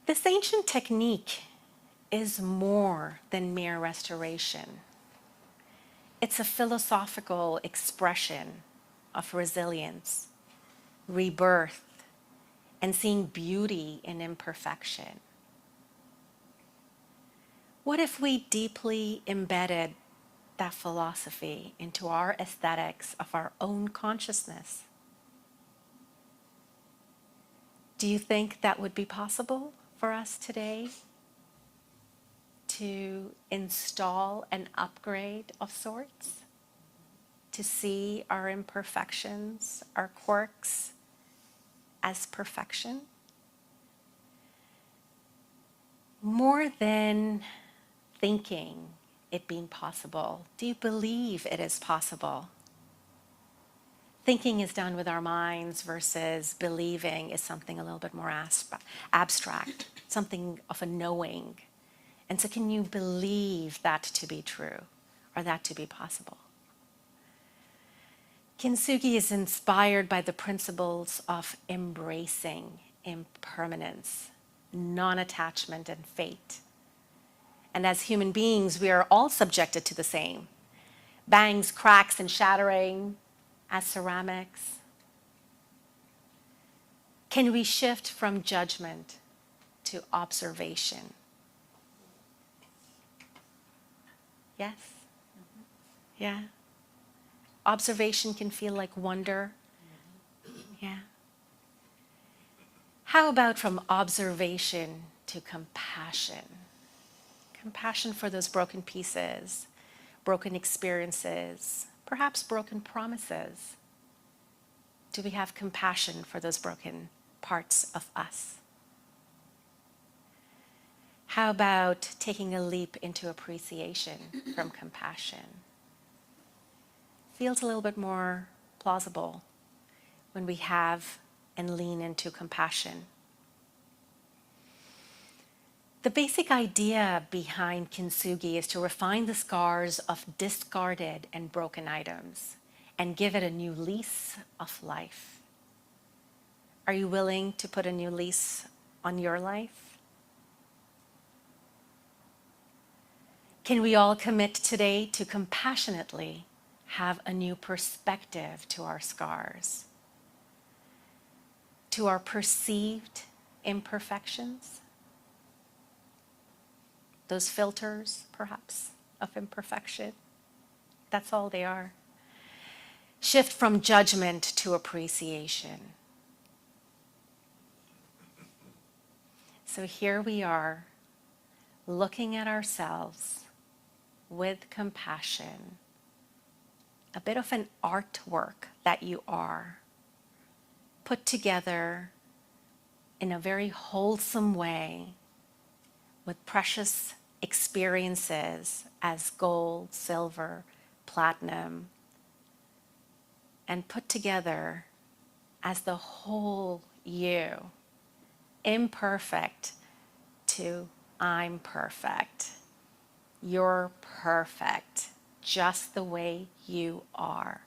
This ancient technique is more than mere restoration. It's a philosophical expression of resilience, rebirth, and seeing beauty in imperfection. What if we deeply embedded that philosophy into our aesthetics of our own consciousness? Do you think that would be possible for us today to install an upgrade of sorts? To see our imperfections, our quirks as perfection? More than thinking it being possible, do you believe it is possible? Thinking is done with our minds versus believing is something a little bit more abstract, something of a knowing. And so can you believe that to be true or that to be possible? Kintsugi is inspired by the principles of embracing impermanence, non-attachment, and fate. And as human beings, we are all subjected to the same. Bangs, cracks, and shattering as ceramics. Can we shift from judgment to observation? Yes? Yeah. Observation can feel like wonder. Yeah. How about from observation to compassion? Compassion for those broken pieces, broken experiences, perhaps broken promises. Do we have compassion for those broken parts of us? How about taking a leap into appreciation from compassion? Feels a little bit more plausible when we have and lean into compassion. The basic idea behind kintsugi is to refine the scars of discarded and broken items and give it a new lease of life. Are you willing to put a new lease on your life? Can we all commit today to compassionately have a new perspective to our scars, to our perceived imperfections? Those filters, perhaps, of imperfection. That's all they are. Shift from judgment to appreciation. So here we are, looking at ourselves with compassion, a bit of an artwork that you are, put together in a very wholesome way with precious experiences as gold, silver, platinum, and put together as the whole you, imperfect to I'm perfect. You're perfect, just the way you are.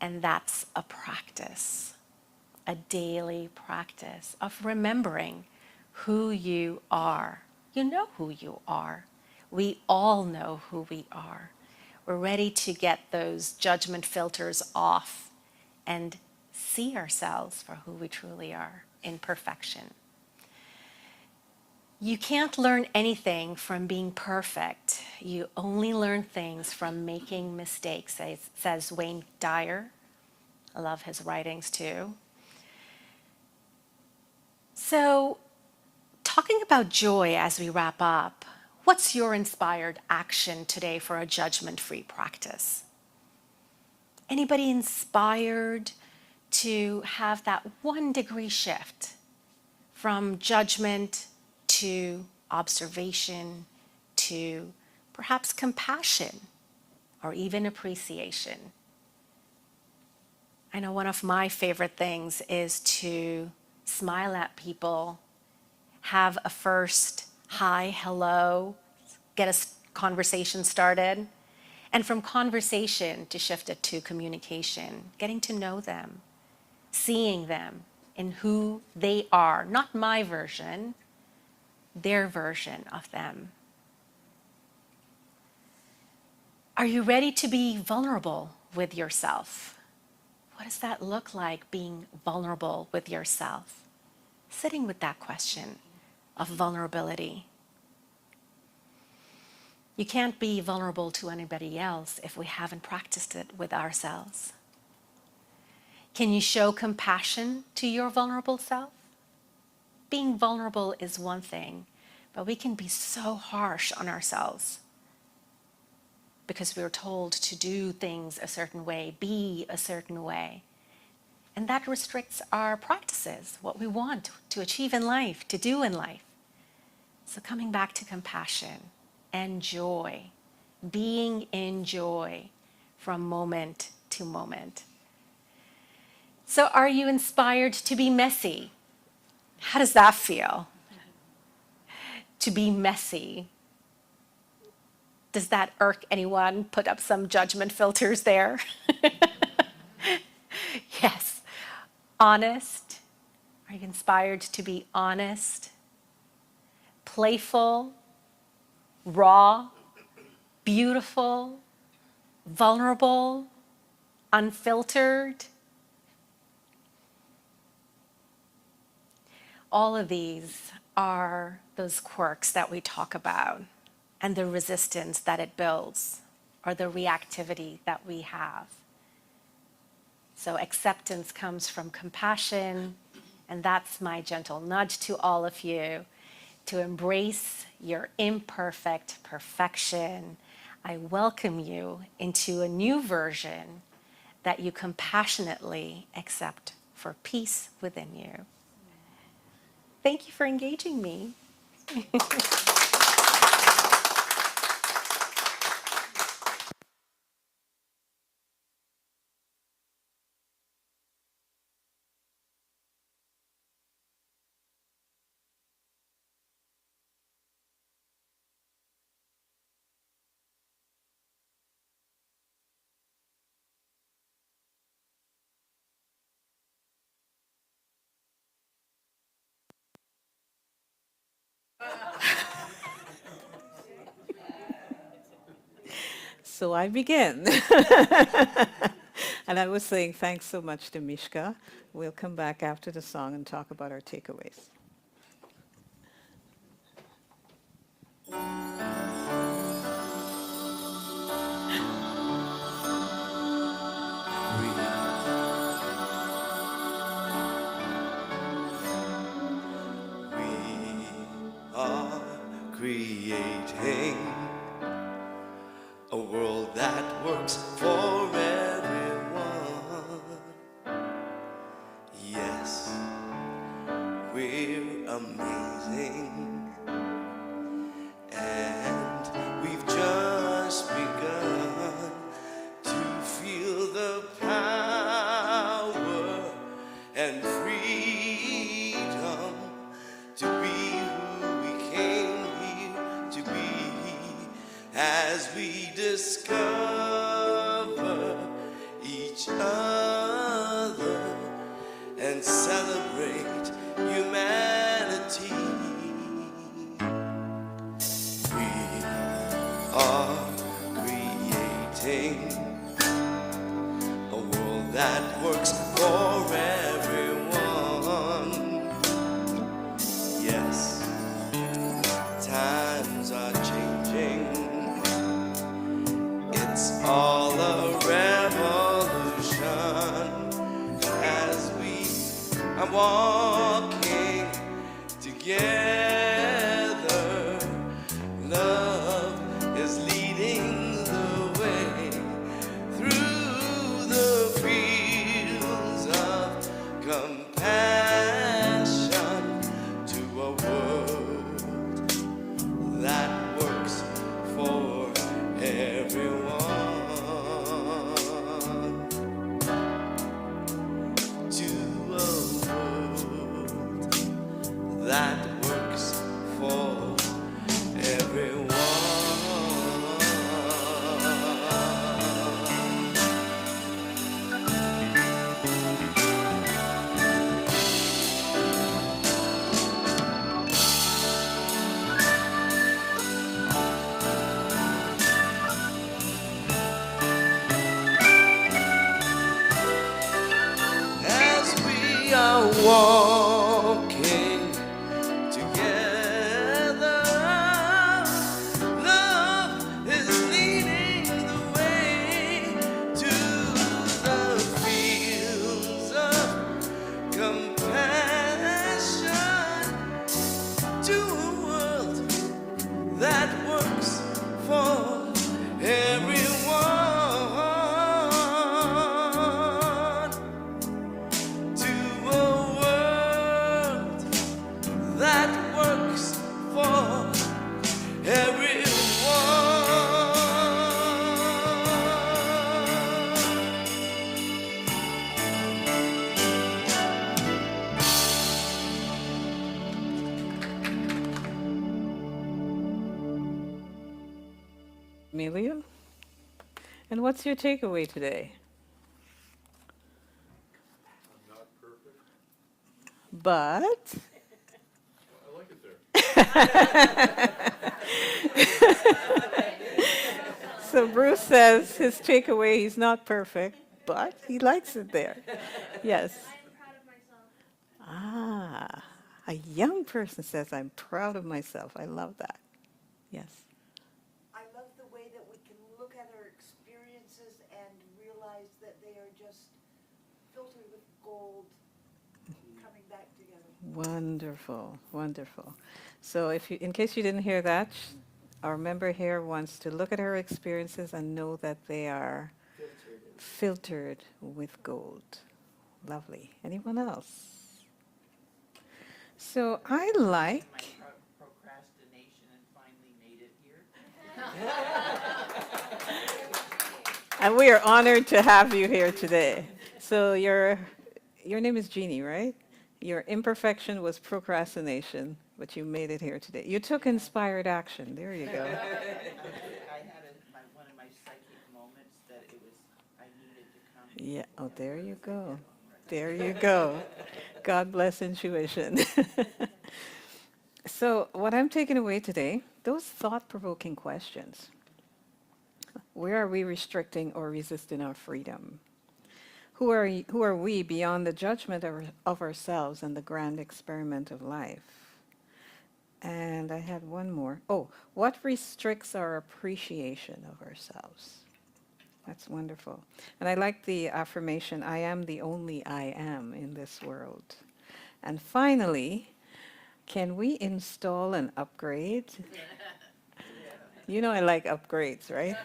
And that's a practice, a daily practice of remembering who you are. You know who you are. We all know who we are. We're ready to get those judgment filters off and see ourselves for who we truly are in perfection. You can't learn anything from being perfect. You only learn things from making mistakes, says Wayne Dyer. I love his writings too. So, talking about joy as we wrap up, what's your inspired action today for a judgment-free practice? Anybody inspired to have that 1 degree shift from judgment to observation to perhaps compassion or even appreciation. I know one of my favorite things is to smile at people, have a first hi, hello, get a conversation started, and from conversation to shift it to communication, getting to know them, seeing them in who they are, not my version, their version of them. Are you ready to be vulnerable with yourself? What does that look like, being vulnerable with yourself? Sitting with that question of vulnerability. You can't be vulnerable to anybody else if we haven't practiced it with ourselves. Can you show compassion to your vulnerable self? Being vulnerable is one thing, but we can be so harsh on ourselves because we were told to do things a certain way, be a certain way. And that restricts our practices, what we want to achieve in life, to do in life. So coming back to compassion and joy, being in joy from moment to moment. So are you inspired to be messy? How does that feel? To be messy. Does that irk anyone? Put up some judgment filters there. Yes. Honest. Are you inspired to be honest? Playful, raw, beautiful, vulnerable, unfiltered? All of these are those quirks that we talk about and the resistance that it builds or the reactivity that we have. So acceptance comes from compassion, and that's my gentle nudge to all of you to embrace your imperfect perfection. I welcome you into a new version that you compassionately accept for peace within you. Thank you for engaging me. So I begin. And I was saying thanks so much to Mishka. We'll come back after the song and talk about our takeaways. We are creating a world that works for everyone. Yes, we're amazing, and we've just begun to feel the power and freedom to be who we came here to be, as we discover each other and celebrate humanity. We are creating a world that works for everyone. Yes, times are changing. It's all a revolution as we are walking together. Love is leading the way through the fields of Emilio? And what's your takeaway today? I'm not perfect. But I like it there. so Bruce says his takeaway, he's not perfect, but he likes it there. Yes. I'm proud of myself. Ah, a young person says, I'm proud of myself. I love that. Yes. I love the way that we can look at our experiences and realize that they are just filtered with gold coming back together. Wonderful, wonderful. So if you, in case you didn't hear that, our member here wants to look at her experiences and know that they are filtered with gold. Lovely. Anyone else? So I like, My procrastination and finally made it here. and we are honored to have you here today. So your name is Jeannie, right? Your imperfection was procrastination, but you made it here today. You took inspired action. There you go. I had one of my psychic moments that it was, I needed to come. Yeah. Oh, there you go. There you go. God bless intuition. So what I'm taking away today, those thought-provoking questions. Where are we restricting or resisting our freedom? Who are we beyond the judgment of ourselves and the grand experiment of life? And I had one more. Oh, what restricts our appreciation of ourselves? That's wonderful. And I like the affirmation, I am the only I am in this world. And finally, can we install an upgrade? You know I like upgrades, right?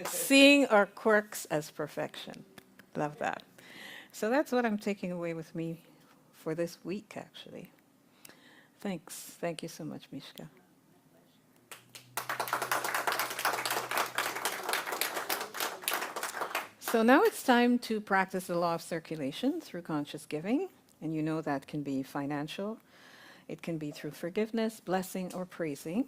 Seeing our quirks as perfection. Love that. So that's what I'm taking away with me for this week, actually. Thanks. Thank you so much, Mishka. So now it's time to practice the law of circulation through conscious giving. And you know that can be financial. It can be through forgiveness, blessing, or praising.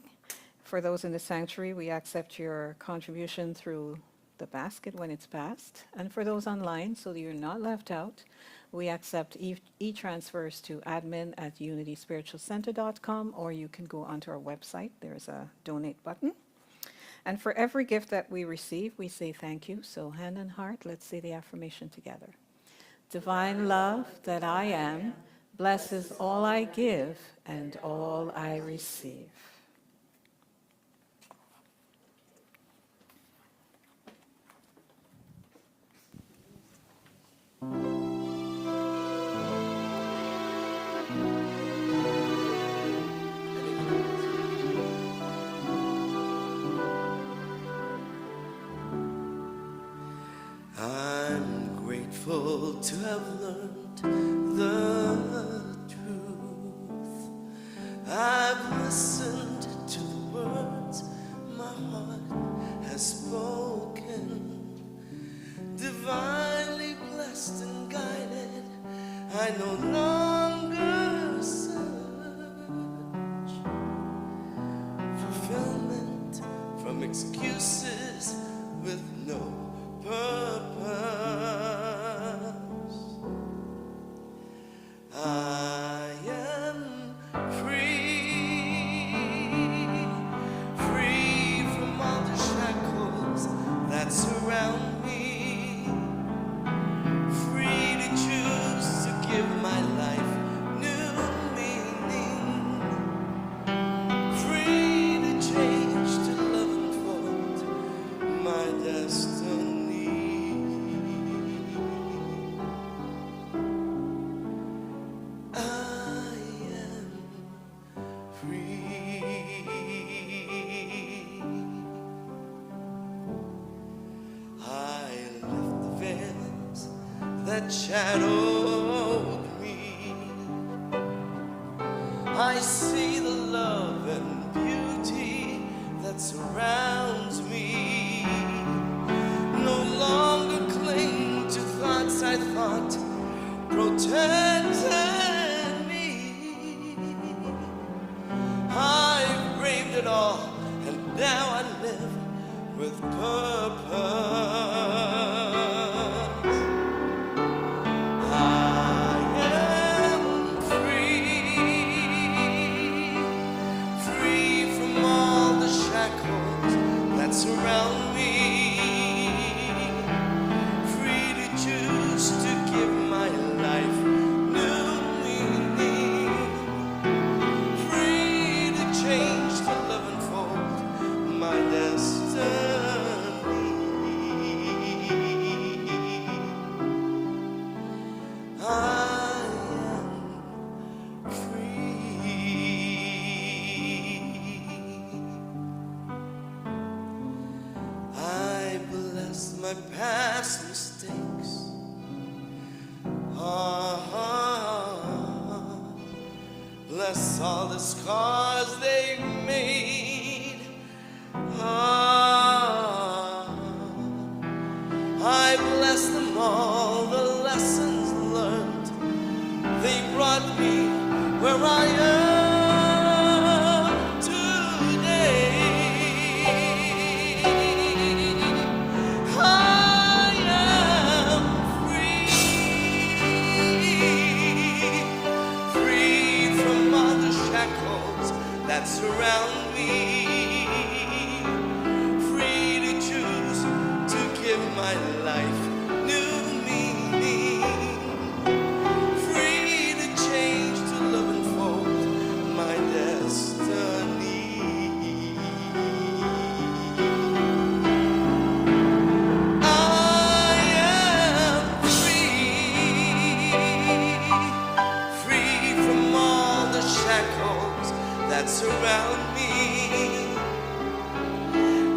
For those in the sanctuary, we accept your contribution through the basket when it's passed. And for those online, so that you're not left out, we accept e-transfers to admin@unityspiritualcenter.com, or you can go onto our website. There's a donate button. And for every gift that we receive, we say thank you. So hand and heart, let's say the affirmation together. Divine love that I am blesses all I give and all I receive. I'm grateful to have learned the truth. I've listened to the words my heart has spoken. Divinely blessed and guided, I no longer search fulfillment from excuses with no purpose. I am free, free from all the shackles that surround me, free to choose to give my life new meaning, free to change, to love unfold my destiny. I am free. I lift the veils that shadowed me. I see the love and beauty that surrounds me. No longer cling to thoughts I thought protected me. I've braved it all, and now I with purpose. I am free from all the shackles that surround me, free to choose to give my life new meaning, free to change, to love and fold my destiny. I am free. I bless my past mistakes. Bless all the scars they made. I bless them all, the lessons learned. They brought me where I am today. I am free from all the shackles that surround me, free to choose to give my life new meaning, free to change, to love and fold my destiny. I am free from all the shackles that surround me,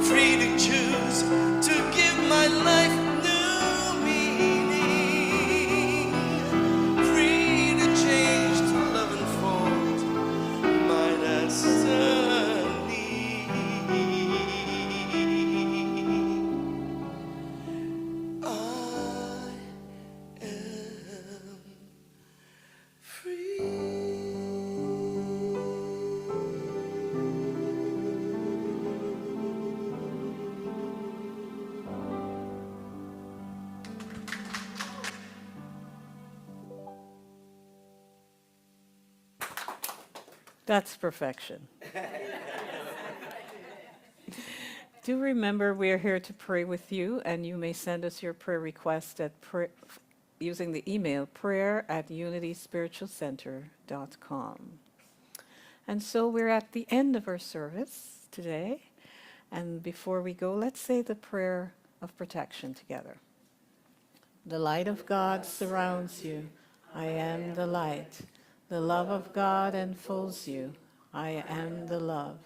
free to choose to give my life new meaning, free to change, to love and fold my destiny. I am free. That's perfection. Do remember we are here to pray with you, and you may send us your prayer request at using the email prayer@unityspiritualcenter.com. And so we're at the end of our service today. And before we go, let's say the prayer of protection together. The light of God surrounds you. I am the light. The love of God enfolds you. I am the love.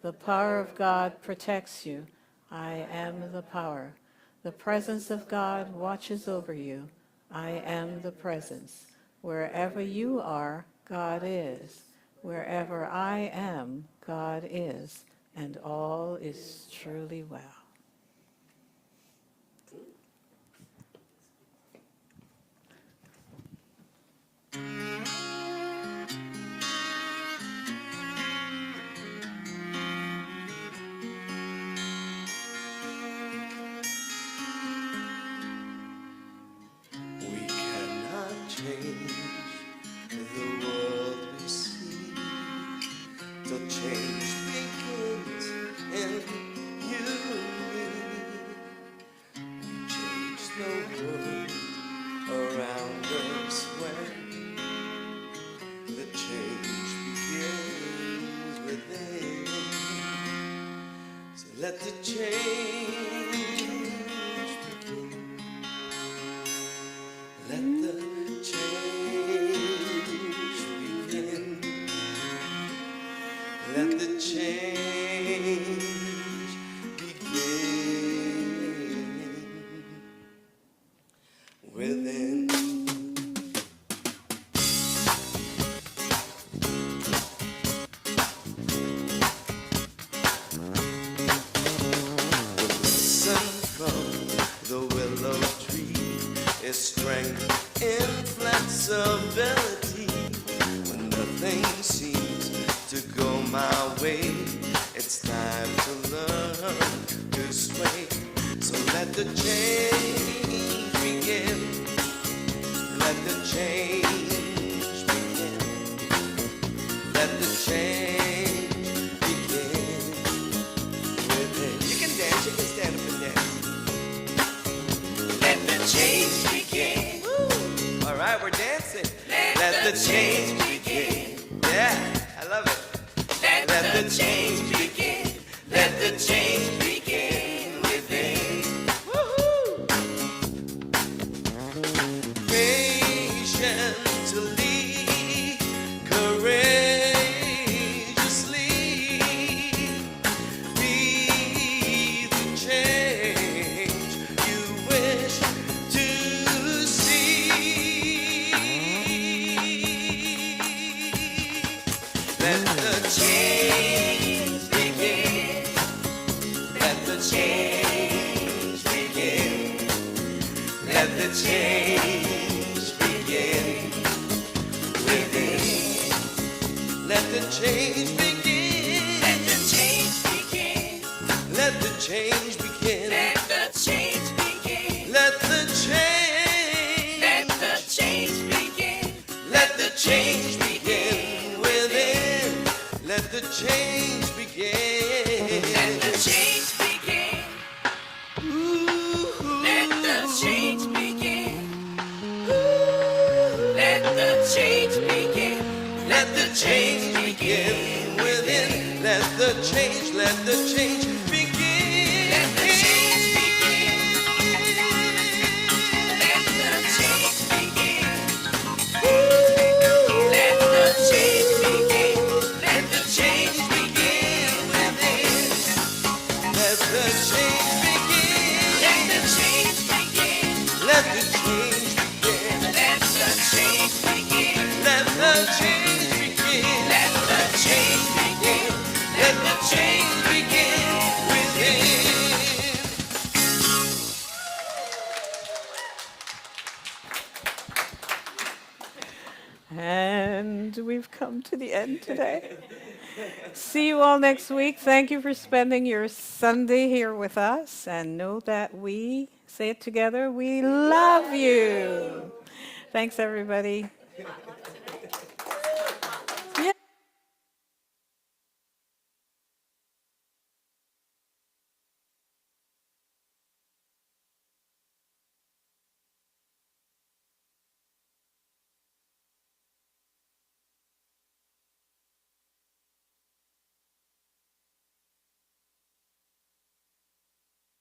The power of God protects you. I am the power. The presence of God watches over you. I am the presence. Wherever you are, God is. Wherever I am, God is. And all is truly well. We cannot change the world we see till change begins in you and me. We change the world around us when the change begins within. So let the change begin. Let the change begin. Let the change begin within. Listen from the willow tree is strength in flexibility. When nothing seems to go my way, it's time to learn to swim. the change begin. Let the change begin. Let the change begin within. You can dance, you can stand up and dance. Let the change begin. Woo. All right, we're dancing. Let the change begin. Yeah, I love it. Let the change begin. Let the change begin within. Woo-hoo. Patiently, courageously, be the change you wish to see. Let the change begin. Let the change begin. Let the change begin within. Let the change begin. Let the change begin. Let the change begin. Let the change begin. Let the change. Let the change begin. Let the change begin within. Let the change begin. Let the change begin. Ooh. Let the change begin. Ooh. Let the change begin. Let the change begin within. Let the change begin. Let the change begin. Let the change begin. Let the change begin. Ooh. Let the change begin. Let the change begin within. Let the change begin. Let the change begin. Let the change begin. Let the change begin. Let the change begin. Let the change begin. Let the change begin within. And we've come to the end today. See you all next week. Thank you for spending your Sunday here with us. And know that we, say it together, we love you. Thanks, everybody.